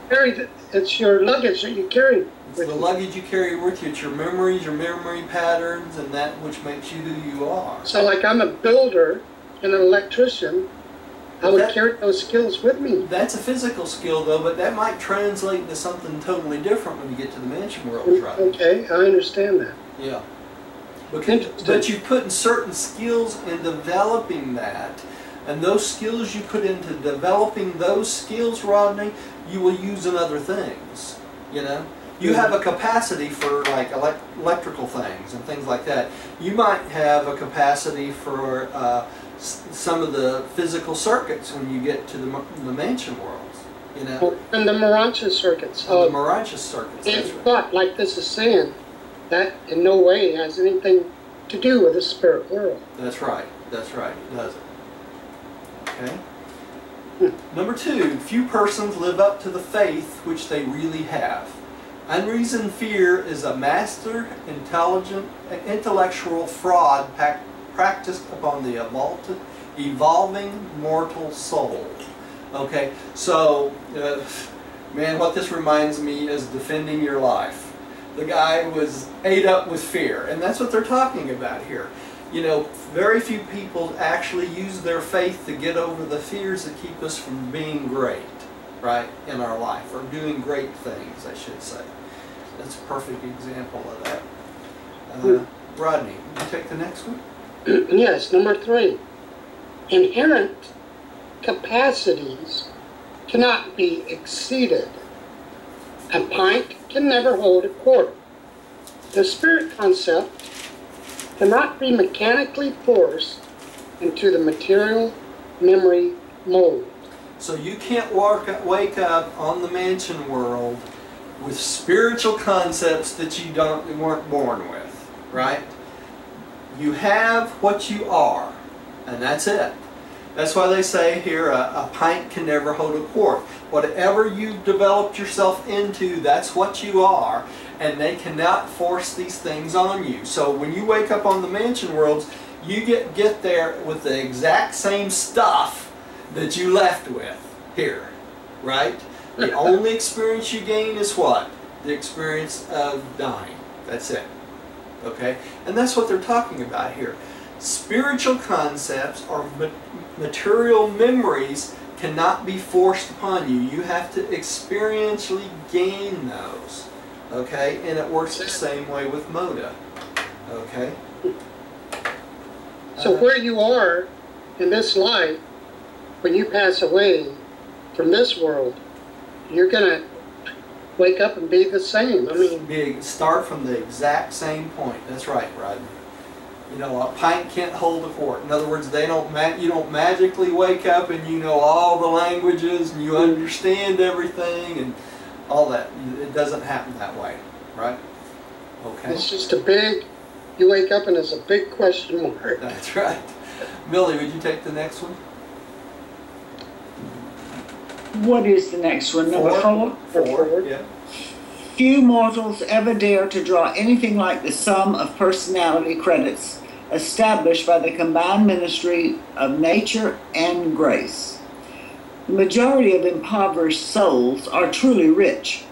It's your luggage that you carry. It's the luggage you carry with you. It's your memories, your memory patterns, and that which makes you who you are. So, like, I'm a builder and an electrician. I would carry those skills with me. That's a physical skill, though, but that might translate into something totally different when you get to the mansion world, right? Okay, I understand that. Yeah. But you put in certain skills in developing that, and those skills you put into developing those skills, Rodney, you will use in other things, you know? You have a capacity for like electrical things and things like that. You might have a capacity for some of the physical circuits when you get to the mansion worlds, you know? And the Morontia circuits. The Morontia circuits, that's right. But, like this is saying, that in no way has anything to do with the spirit world. That's right, it doesn't. Okay? Number 2, few persons live up to the faith which they really have. Unreasoned fear is a master, intellectual fraud practiced upon the evolving mortal soul. Okay, so, man, what this reminds me is defending your life. The guy was ate up with fear, and that's what they're talking about here. You know, very few people actually use their faith to get over the fears that keep us from being great, right, in our life, or doing great things, I should say. That's a perfect example of that. Rodney, you take the next one? Yes, number 3. Inherent capacities cannot be exceeded. A pint can never hold a quarter. The spirit concept cannot be mechanically forced into the material memory mold. So you can't wake up on the mansion world with spiritual concepts that you weren't born with, right? You have what you are, and that's it. That's why they say here, a pint can never hold a quart. Whatever you've developed yourself into, that's what you are, and they cannot force these things on you. So when you wake up on the mansion worlds, you get there with the exact same stuff that you left with here, right? The only experience you gain is what? The experience of dying. That's it. Okay? And that's what they're talking about here. Spiritual concepts or material memories cannot be forced upon you. You have to experientially gain those. Okay? And it works the same way with Moda. Okay? So where you are in this life, when you pass away from this world, you're going to wake up and be the same. I mean, start from the exact same point. That's right, Rodney. You know, a pint can't hold a quart. In other words, they don't you don't magically wake up and you know all the languages and you understand everything and all that. It doesn't happen that way, right? Okay. It's just a big, you wake up and it's a big question mark. That's right. Millie, would you take the next one? What is the next one? Number 4? Four, yeah. Few mortals ever dare to draw anything like the sum of personality credits established by the combined ministry of nature and grace. The majority of impoverished souls are truly rich,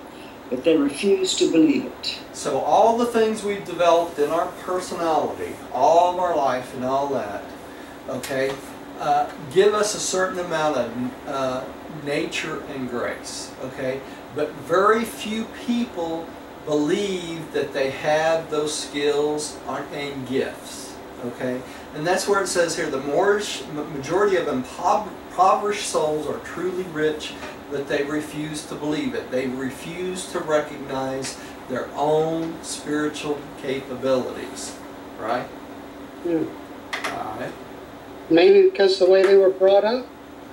but they refuse to believe it. So all the things we've developed in our personality, all of our life and all that, okay, give us a certain amount of nature and grace, okay? But very few people believe that they have those skills and gifts, okay? And that's where it says here, the majority of impoverished souls are truly rich, but they refuse to believe it. They refuse to recognize their own spiritual capabilities, right? Hmm. All right. Maybe because of the way they were brought up.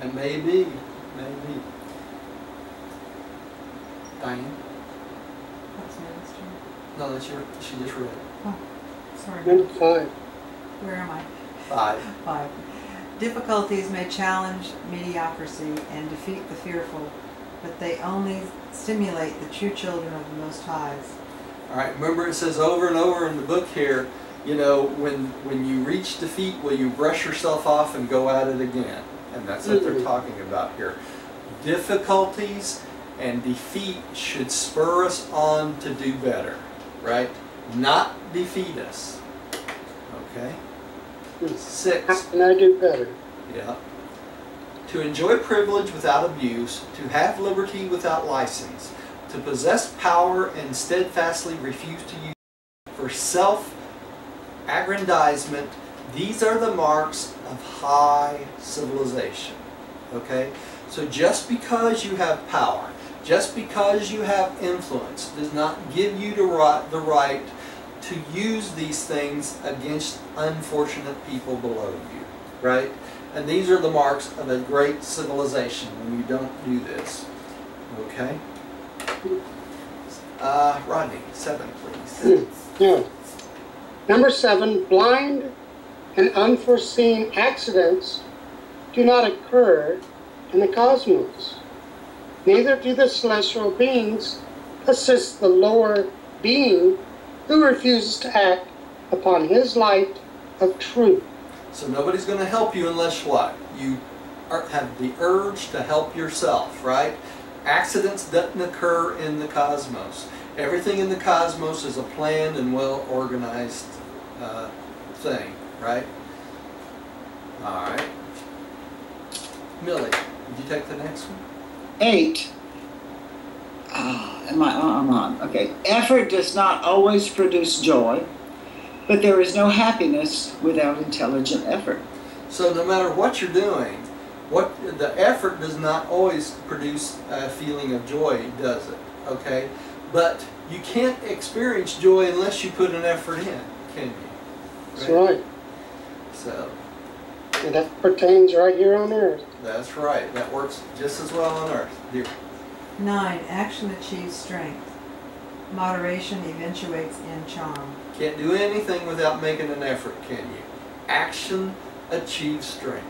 And maybe. Diane? That's Mary's turn. No, that's your, she just read. Oh, sorry. Number 5. Where am I? 5. 5. Difficulties may challenge mediocrity and defeat the fearful, but they only stimulate the true children of the Most Highs. All right, remember it says over and over in the book here, you know, when you reach defeat, will you brush yourself off and go at it again? And that's what they're talking about here. Difficulties and defeat should spur us on to do better, right? Not defeat us. Okay? 6. How can I do better? Yeah. To enjoy privilege without abuse, to have liberty without license, to possess power and steadfastly refuse to use it for self-aggrandizement, these are the marks of high civilization. Okay? So just because you have power, just because you have influence, does not give you the right to use these things against unfortunate people below you. Right? And these are the marks of a great civilization when you don't do this. Okay? Rodney, 7, please. Yeah. Number 7, blind and unforeseen accidents do not occur in the cosmos. Neither do the celestial beings assist the lower being who refuses to act upon his light of truth. So nobody's going to help you unless what? You have the urge to help yourself, right? Accidents doesn't occur in the cosmos. Everything in the cosmos is a planned and well-organized thing, right? All right. Millie, would you take the next one? 8. I'm on. Okay. Effort does not always produce joy, but there is no happiness without intelligent effort. So no matter what you're doing, the effort does not always produce a feeling of joy, does it? Okay? But you can't experience joy unless you put an effort in, can you? That's right. So. And that pertains right here on earth. That's right. That works just as well on earth. Dear. 9. Action achieves strength. Moderation eventuates in charm. Can't do anything without making an effort, can you? Action achieves strength,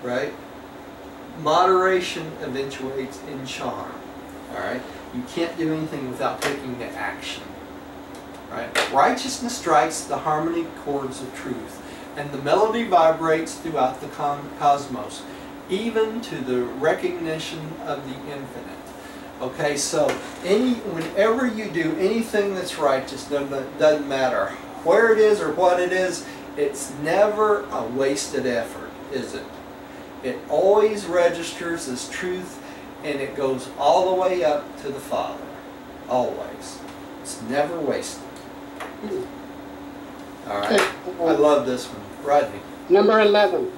right? Moderation eventuates in charm, all right? You can't do anything without taking the action, right? Righteousness strikes the harmony chords of truth, and the melody vibrates throughout the cosmos, even to the recognition of the infinite. Okay, so whenever you do anything that's righteous, doesn't matter where it is or what it is, it's never a wasted effort, is it? It always registers as truth, and it goes all the way up to the Father. Always. It's never wasted. All right. I love this one. Rodney. Number 11.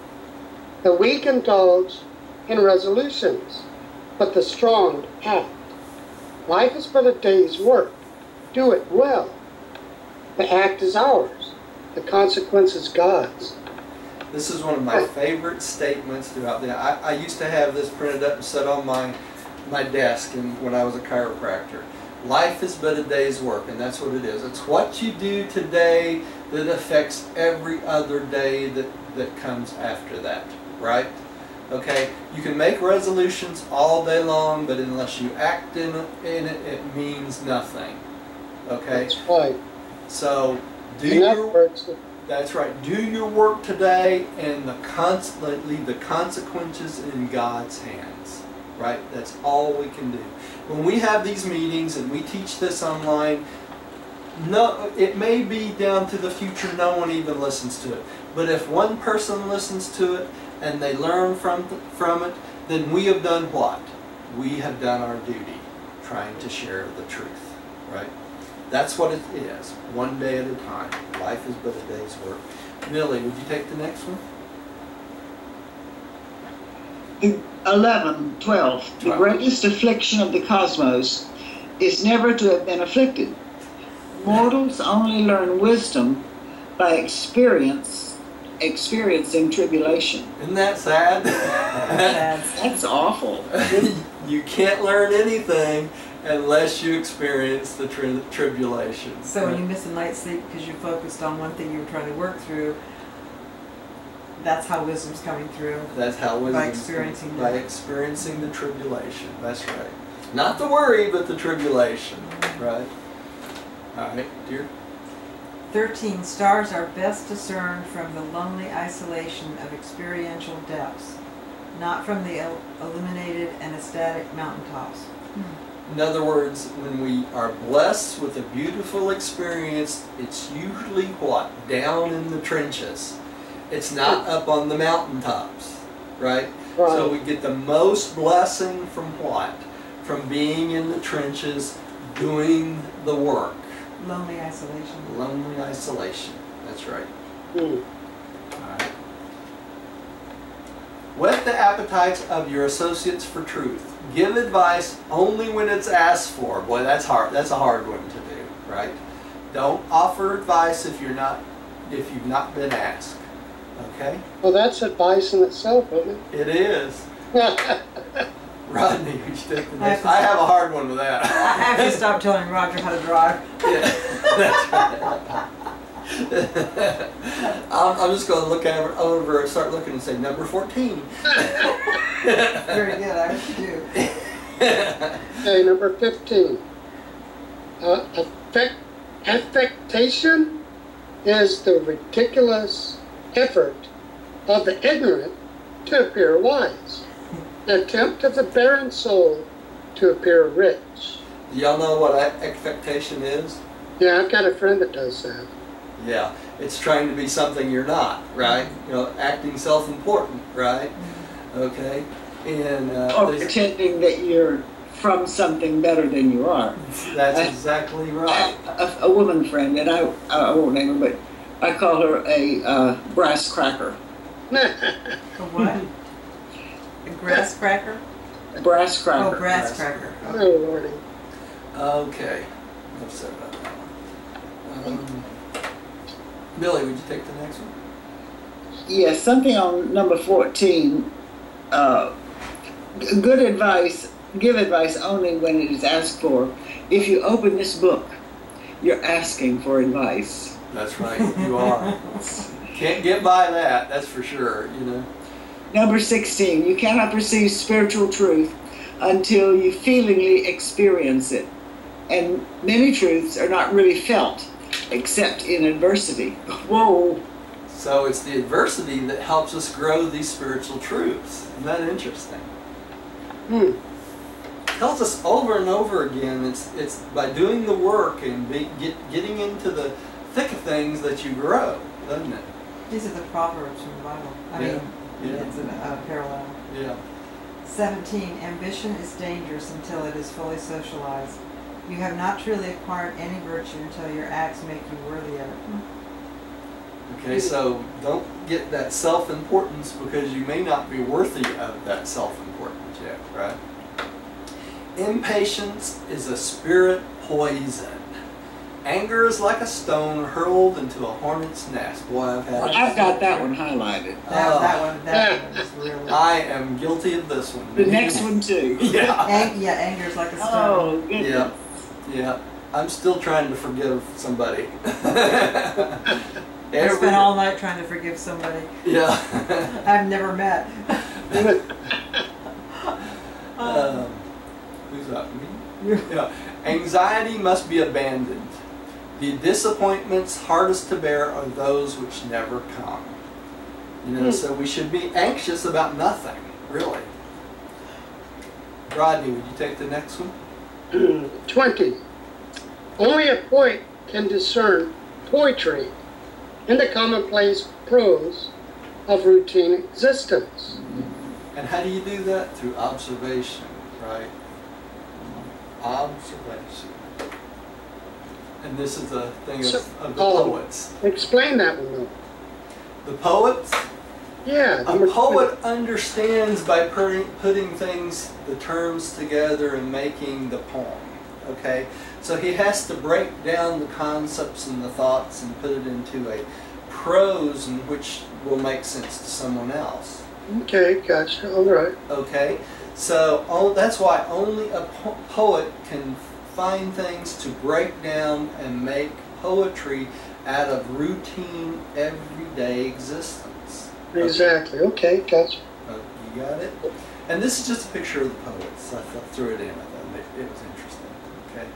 The weak indulge in resolutions, but the strong act. Life is but a day's work. Do it well. The act is ours. the consequence is God's. This is one of my favorite statements throughout the. I used to have this printed up and set on my desk when I was a chiropractor. Life is but a day's work, and that's what it is. It's what you do today that affects every other day that comes after that, right? Okay, you can make resolutions all day long, but unless you act in it, it means nothing. Okay? That's right. So, that's right. Do your work today, and leave the consequences in God's hands. Right? That's all we can do. When we have these meetings and we teach this online, no, it may be down to the future no one even listens to it. But if one person listens to it and they learn from it, then we have done what? We have done our duty, trying to share the truth. Right? That's what it is. One day at a time. Life is but a day's work. Millie, would you take the next one? 12. The greatest affliction of the cosmos is never to have been afflicted. Mortals only learn wisdom by experiencing tribulation. Isn't that sad? That's awful. You can't learn anything unless you experience the tribulation. So when you miss a night's sleep because you focused on one thing you were trying to work through, that's how wisdom's coming through. That's how wisdom by experiencing the tribulation. That's right. Not the worry, but the tribulation. Right. All right, dear. 13. Stars are best discerned from the lonely isolation of experiential depths, not from the illuminated and ecstatic mountaintops. In other words, when we are blessed with a beautiful experience, it's usually what? Down in the trenches. It's not up on the mountaintops, right? So we get the most blessing from what? From being in the trenches, doing the work. Lonely isolation. Lonely isolation. That's right. All right. Whet the appetites of your associates for truth. Give advice only when it's asked for. Boy, that's hard. That's a hard one to do, right? Don't offer advice if you've not been asked. Okay? Well, that's advice in itself, isn't it? It is. Rodney, you take the next. I have a hard one with that. I have to stop telling Roger how to drive. Yeah, that's right. I'm just going to look over and start looking and say number 14. Very good. I wish you do. Okay, number 15. Affectation is the ridiculous effort of the ignorant to appear wise, the attempt of the barren soul to appear rich. Do y'all know what affectation is? Yeah, I've got a friend that does that. Yeah, it's trying to be something you're not, right? You know, acting self-important, right? Okay, and or pretending that you're from something better than you are. That's exactly right. A woman friend, and I won't name her, but I call her a brass cracker. A what? A grass cracker? A brass cracker. Oh, brass cracker. Oh, Lordy. Okay, I've said about that one. Billy, would you take the next one? Yes, something on number 14. Good advice, give advice only when it is asked for. If you open this book, you're asking for advice. That's right, you are. Can't get by that, that's for sure, you know. Number 16, you cannot perceive spiritual truth until you feelingly experience it. And many truths are not really felt, except in adversity. Whoa. So it's the adversity that helps us grow these spiritual truths. Isn't that interesting? It tells us over and over again, it's by doing the work and getting into the thick of things that you grow, doesn't it? These are the Proverbs from the Bible. I mean, it's a parallel. Yeah. 17. Ambition is dangerous until it is fully socialized. You have not truly acquired any virtue until your acts make you worthy of it. Okay, so don't get that self-importance because you may not be worthy of that self-importance yet, right? Impatience is a spirit poison. Anger is like a stone hurled into a hornet's nest. Boy, I've got that one highlighted. That one is really. I am guilty of this one. The next one too. Yeah. Anger is like a stone. Oh, goodness. Yeah. Yeah. I'm still trying to forgive somebody. I spent all night trying to forgive somebody Yeah. I've never met. Who's that? Me? Yeah. Anxiety must be abandoned. The disappointments hardest to bear are those which never come. You know, so we should be anxious about nothing, really. Rodney, would you take the next one? 20. Only a poet can discern poetry in the commonplace prose of routine existence. And how do you do that? Through observation, right? Observation. And this is the thing of the poets. Explain that one though. The poets? Yeah. A poet understands by putting things, the terms together and making the poem. Okay? So he has to break down the concepts and the thoughts and put it into a prose in which will make sense to someone else. Okay, gotcha. All right. Okay? So that's why only a poet can find things to break down and make poetry out of routine, everyday existence. Exactly. Okay, gotcha. You got it? And this is just a picture of the poets. I threw it in. I thought it was interesting. Okay.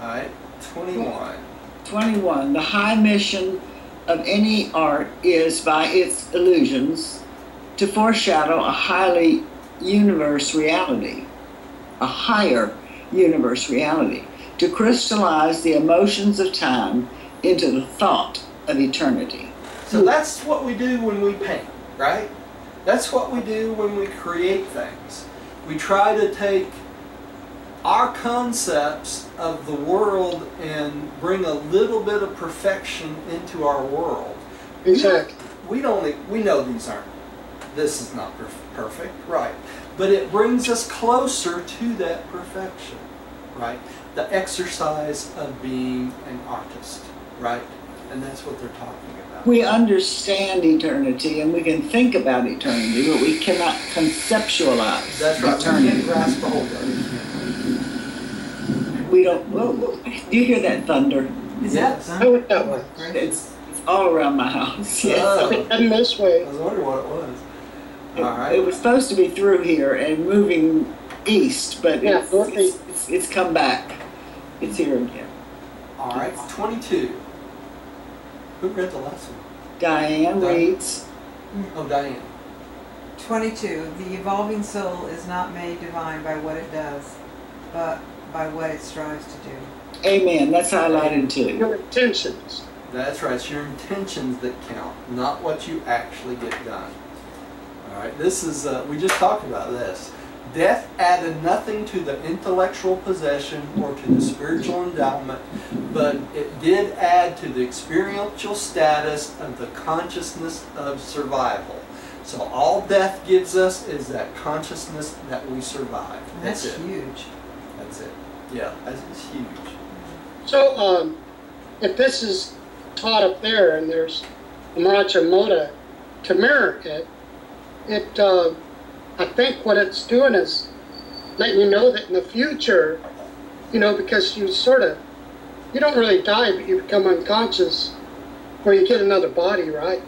All right. 21. 21. The high mission of any art is, by its illusions, to foreshadow a highly universe reality, a higher universe reality, to crystallize the emotions of time into the thought of eternity. So that's what we do when we paint, right? That's what we do when we create things. We try to take our concepts of the world and bring a little bit of perfection into our world. Exactly. We know this is not perfect, right? But it brings us closer to that perfection, right? The exercise of being an artist, right? And that's what they're talking about. We understand eternity and we can think about eternity, but we cannot conceptualize That's right. eternity. We can't grasp a hold of it. We don't. Whoa. Do you hear that thunder? Is Yes. that Know what that was? It's all around my house. Yes. Oh. And this way. I was wondering what it was. All right. It was supposed to be through here and moving east, but Yeah, northeast. it's come back. It's here again. All right. 22. Who read the last one? Diane reads. Oh, Diane. 22. The evolving soul is not made divine by what it does, but by what it strives to do. Amen. That's highlighted too. Your intentions. That's right. It's your intentions that count, not what you actually get done. All right. This is, we just talked about this. Death added nothing to the intellectual possession or to the spiritual endowment, but it did add to the experiential status of the consciousness of survival. So all death gives us is that consciousness that we survive. That's it. huge. That's it. Yeah, that's huge. So, if this is taught up there and there's a Morontia Moda to mirror it, I think what it's doing is letting you know that in the future, you know, because you don't really die, but you become unconscious, or you get another body, right?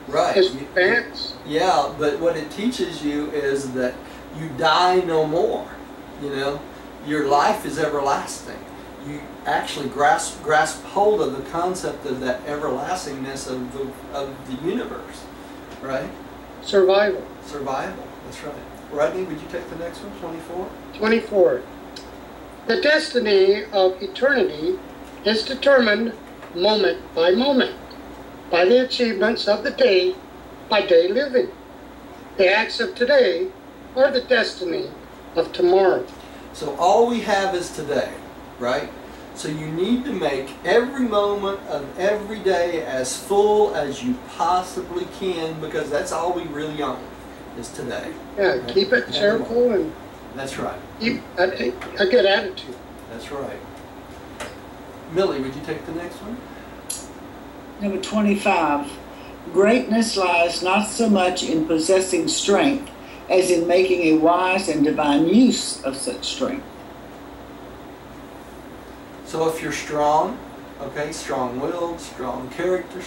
Right. As you advance. Yeah, but what it teaches you is that you die no more. You know, your life is everlasting. You actually grasp hold of the concept of that everlastingness of the universe, right? Survival. Survival. That's right. Rodney, would you take the next one? 24. 24. The destiny of eternity is determined moment by moment by the achievements of the day by day living. The acts of today are the destiny of tomorrow. So all we have is today, right? So you need to make every moment of every day as full as you possibly can, because that's all we really own, is today. Yeah, Right? keep it cheerful and That's right. keep a good attitude. That's right. Millie, would you take the next one? Number 25. Greatness lies not so much in possessing strength as in making a wise and divine use of such strength. So if you're strong, okay, strong-willed, strong character,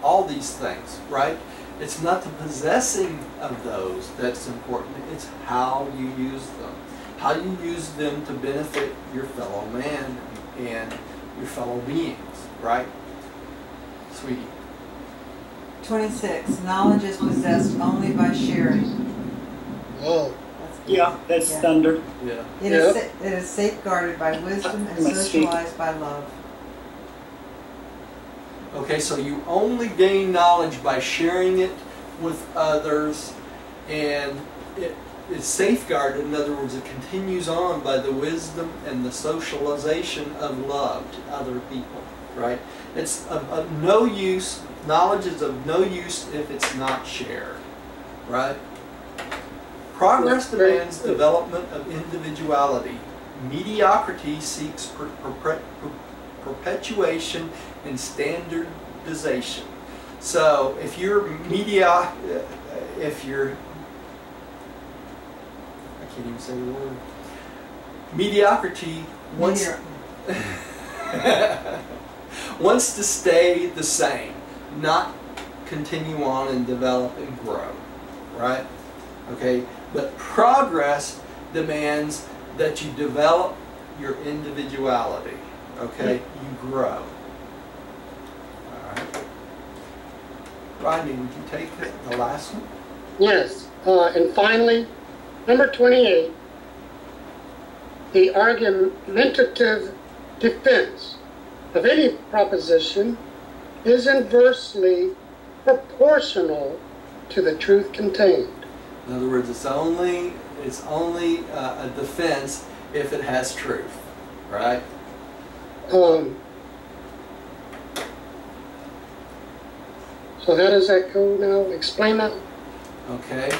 all these things, right? It's not the possessing of those that's important. It's how you use them. How you use them to benefit your fellow man and your fellow beings, right? Sweetie. 26. Knowledge is possessed only by sharing. Oh, Yeah, that's Yeah. thunder. Yeah. It is safeguarded by wisdom and Must speak. socialized by love. Okay, so you only gain knowledge by sharing it with others, and it is safeguarded. In other words, it continues on by the wisdom and the socialization of love to other people, right? It's of no use. Knowledge is of no use if it's not shared, right? Progress demands development of individuality. Mediocrity seeks perpetuation and standardization. So if you're I can't even say the word. Mediocrity wants wants to stay the same, not continue on and develop and grow, right? Okay, but progress demands that you develop your individuality, okay? You grow. All right. Rodney, would you take the last one? yes. And finally, number 28, the argumentative defense of any proposition is inversely proportional to the truth contained. In other words, it's only a defense if it has truth, right? So how does that go now? Explain that. Okay.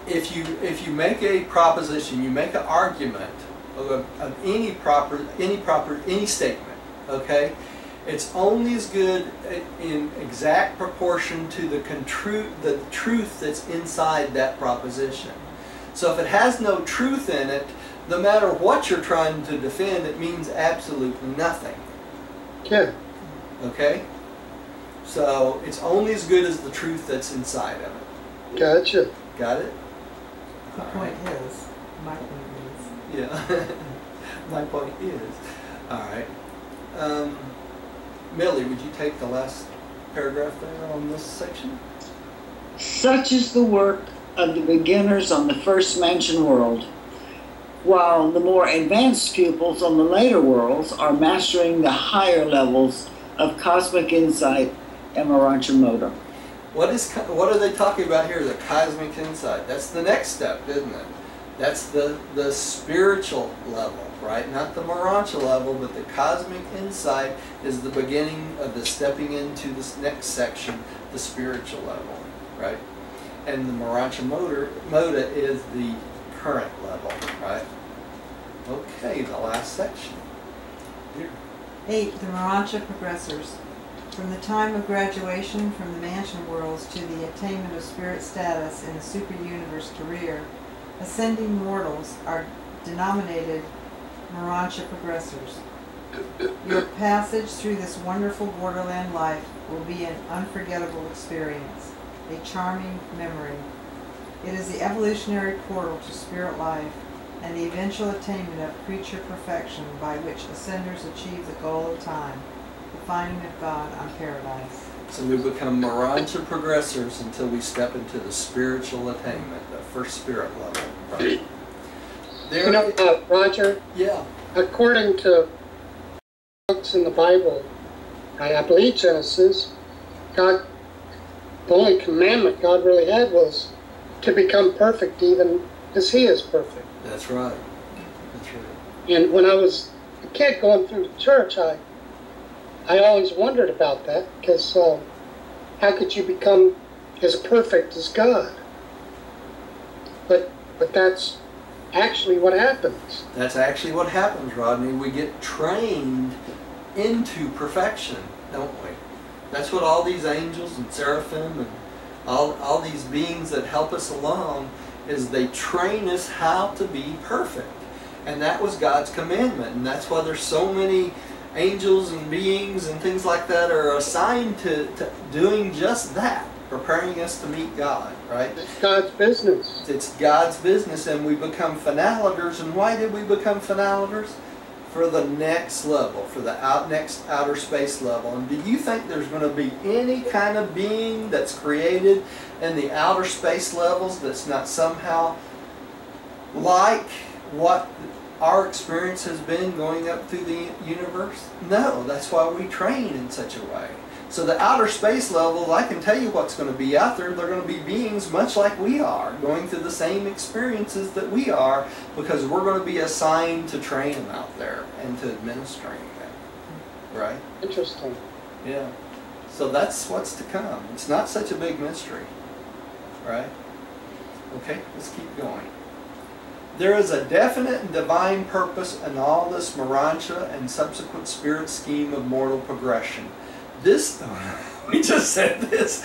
If you make a proposition, you make an argument of any statement, okay? It's only as good in exact proportion to the truth that's inside that proposition. So if it has no truth in it, no matter what you're trying to defend, it means absolutely nothing. Yeah. Okay? So it's only as good as the truth that's inside of it. Gotcha. Got it? The point is, my point is. Yeah. My point is. All right. Millie, would you take the last paragraph there on this section? Such is the work of the beginners on the first mentioned world, while the more advanced pupils on the later worlds are mastering the higher levels of cosmic insight and Morontia motor. What are they talking about here? The cosmic insight. That's the next step, isn't it? That's the spiritual level, right? Not the Morontia level, but the cosmic insight is the beginning of the stepping into this next section, the spiritual level, right? And the Morontia moda is the current level, right? Okay, the last section. Here. 8. The Morontia progressors. From the time of graduation from the mansion worlds to the attainment of spirit status in the super-universe career, ascending mortals are denominated Morontia progressors. Your passage through this wonderful borderland life will be an unforgettable experience, a charming memory. It is the evolutionary portal to spirit life and the eventual attainment of creature perfection by which ascenders achieve the goal of time, the finding of God on paradise. So we become Morontia progressors until we step into the spiritual attainment, the first spirit level. Right? You know, Roger, Yeah. according to books in the Bible, I believe Genesis, God, the only commandment God really had was to become perfect even as He is perfect. That's right. That's right. And when I was a kid going through church, I always wondered about that, because how could you become as perfect as God? But that's actually what happens. That's actually what happens, Rodney. We get trained into perfection, don't we? That's what all these angels and seraphim and all these beings that help us along, is they train us how to be perfect. And that was God's commandment. And that's why there's so many angels and beings and things like that are assigned to doing just that, preparing us to meet God, right? It's God's business. It's God's business, and we become finaliters. And why did we become finaliters? For the next level, for the next outer space level. And do you think there's going to be any kind of being that's created in the outer space levels that's not somehow like what our experience has been going up through the universe? No, that's why we train in such a way. So the outer space level, I can tell you what's going to be out there. They're going to be beings much like we are, going through the same experiences that we are, because we're going to be assigned to train them out there and to administering them. Right? Interesting. Yeah. So that's what's to come. It's not such a big mystery. Right? Okay, let's keep going. There is a definite and divine purpose in all this Morontia and subsequent spirit scheme of mortal progression. This, we just said this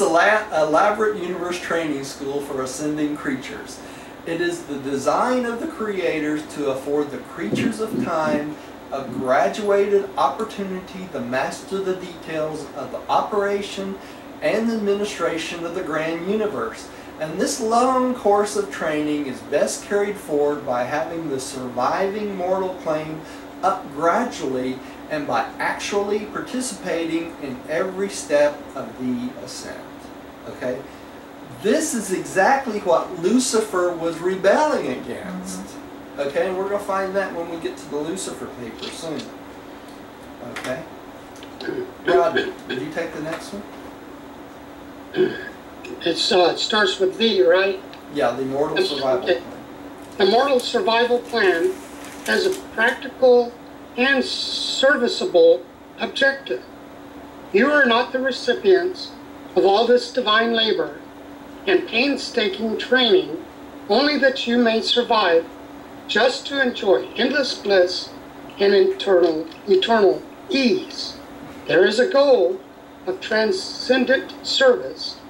elaborate universe training school for ascending creatures. It is the design of the creators to afford the creatures of time a graduated opportunity to master the details of the operation and administration of the grand universe. And this long course of training is best carried forward by having the surviving mortal plane up gradually and by actually participating in every step of the ascent. Okay? This is exactly what Lucifer was rebelling against. Okay? And we're going to find that when we get to the Lucifer paper soon. Okay? Rodney, did you take the next one? It starts with V, right? Yeah, the Immortal Survival Plan. The Mortal Survival Plan has a practical and serviceable objective. You are not the recipients of all this divine labor and painstaking training only that you may survive, just to enjoy endless bliss and eternal ease. There is a goal of transcendent service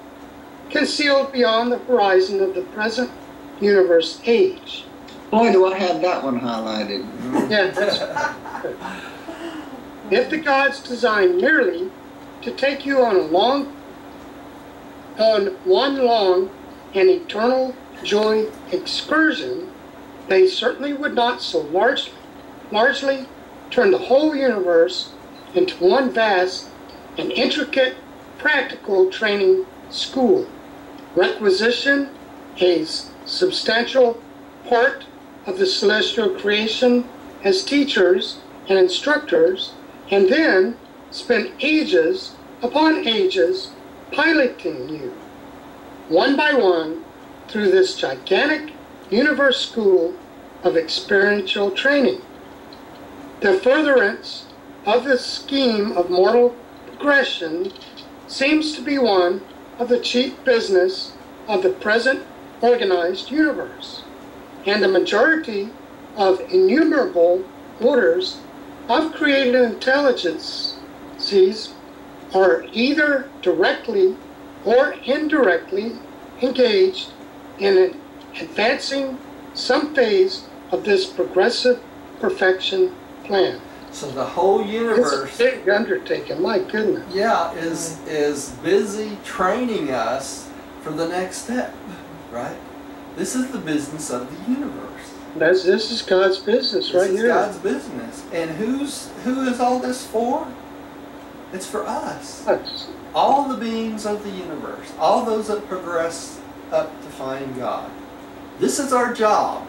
concealed beyond the horizon of the present universe age. Boy, do I have that one highlighted. Yeah, that's if the gods design merely to take you on one long and eternal joy excursion, they certainly would not so largely turn the whole universe into one vast and intricate practical training school, requisition a substantial part of the celestial creation as teachers and instructors, and then spend ages upon ages piloting you, one by one, through this gigantic universe school of experiential training. The furtherance of this scheme of mortal progression seems to be one of the chief business of the present organized universe, and the majority of innumerable orders of created intelligences are either directly or indirectly engaged in advancing some phase of this progressive perfection plan. So the whole universe, It's a big undertaking, my goodness. yeah, is busy training us for the next step, right? This is the business of the universe. This is God's business right This is here. God's business. And who is all this for? It's for us. Us. All the beings of the universe, all those that progress up to find God. This is our job.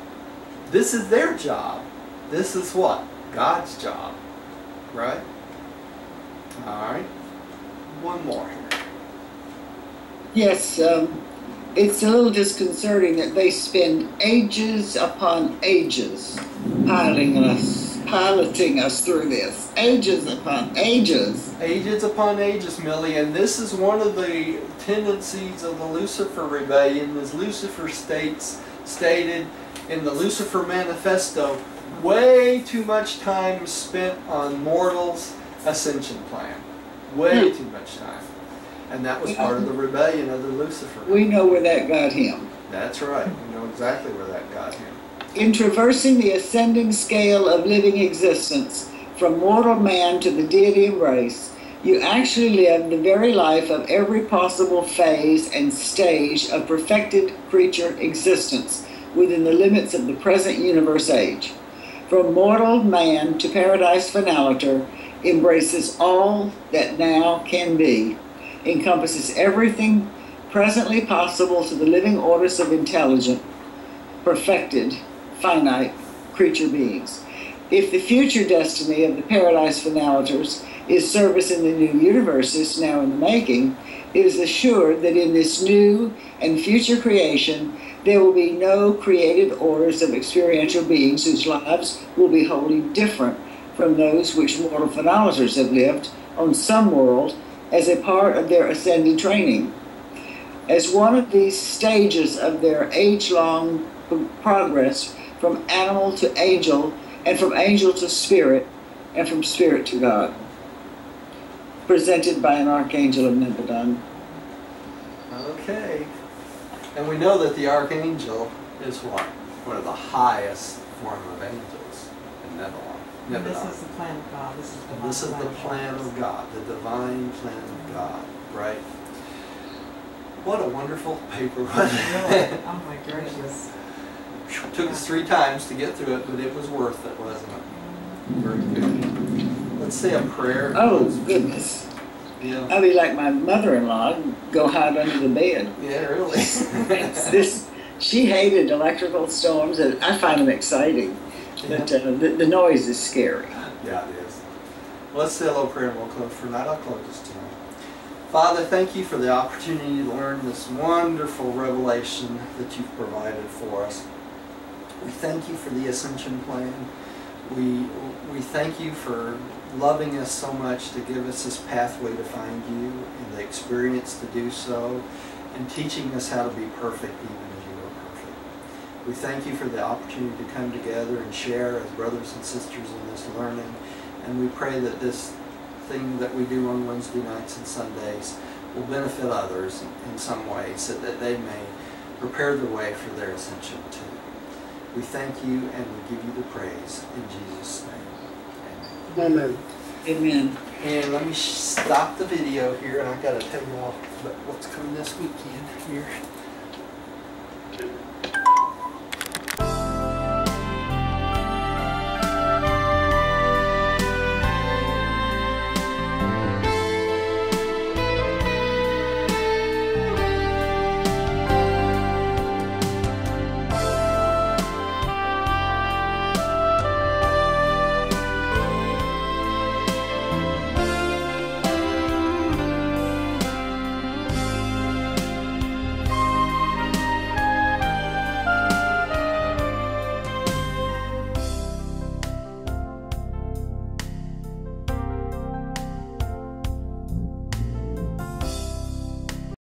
This is their job. This is what? God's job. Right? Alright. One more here. Yes, it's a little disconcerting that they spend ages upon ages piloting us through this. Ages upon ages. Ages upon ages, Millie, and this is one of the tendencies of the Lucifer rebellion, as Lucifer stated, in the Lucifer Manifesto, way too much time spent on mortals' ascension plan. Way too much time. And that was part of the rebellion of the Lucifer. We know where that got him. That's right. We know exactly where that got him. In traversing the ascending scale of living existence, from mortal man to the deity embrace, you actually live the very life of every possible phase and stage of perfected creature existence within the limits of the present universe age. From mortal man to paradise finaliter embraces all that now can be, encompasses everything presently possible to the living orders of intelligent, perfected, finite creature beings. If the future destiny of the paradise finaliters is service in the new universes now in the making, it is assured that in this new and future creation there will be no created orders of experiential beings whose lives will be wholly different from those which mortal finaliters have lived on some world as a part of their ascended training. As one of these stages of their age-long progress from animal to angel, and from angel to spirit, and from spirit to God. Presented by an archangel of Nebadon. Okay. And we know that the archangel is what? One of the highest form of angels in Nebadon. And this is the plan of God. This is the plan of God, the divine plan of God, right? What a wonderful paper, wasn't it? Really? Oh my gracious. Took us 3 times to get through it, but it was worth it, wasn't it? Very good. Let's say a prayer. Oh, goodness. Yeah. I'll be like my mother-in-law and go hide under the bed. Yeah, really. She hated electrical storms, and I find them exciting. But the noise is scary. Yeah, it is. Well, let's say a little prayer and we'll close for tonight. I'll close this tonight. Father, thank you for the opportunity to learn this wonderful revelation that you've provided for us. We thank you for the ascension plan. We thank you for loving us so much to give us this pathway to find you and the experience to do so, and teaching us how to be perfect even as you are perfect. We thank you for the opportunity to come together and share as brothers and sisters in this learning, and we pray that this thing that we do on Wednesday nights and Sundays will benefit others in some way so that they may prepare the way for their ascension too. We thank you and we give you the praise in Jesus' name. Amen. Amen. And let me stop the video here, and I've got to tell you all what's coming this weekend here.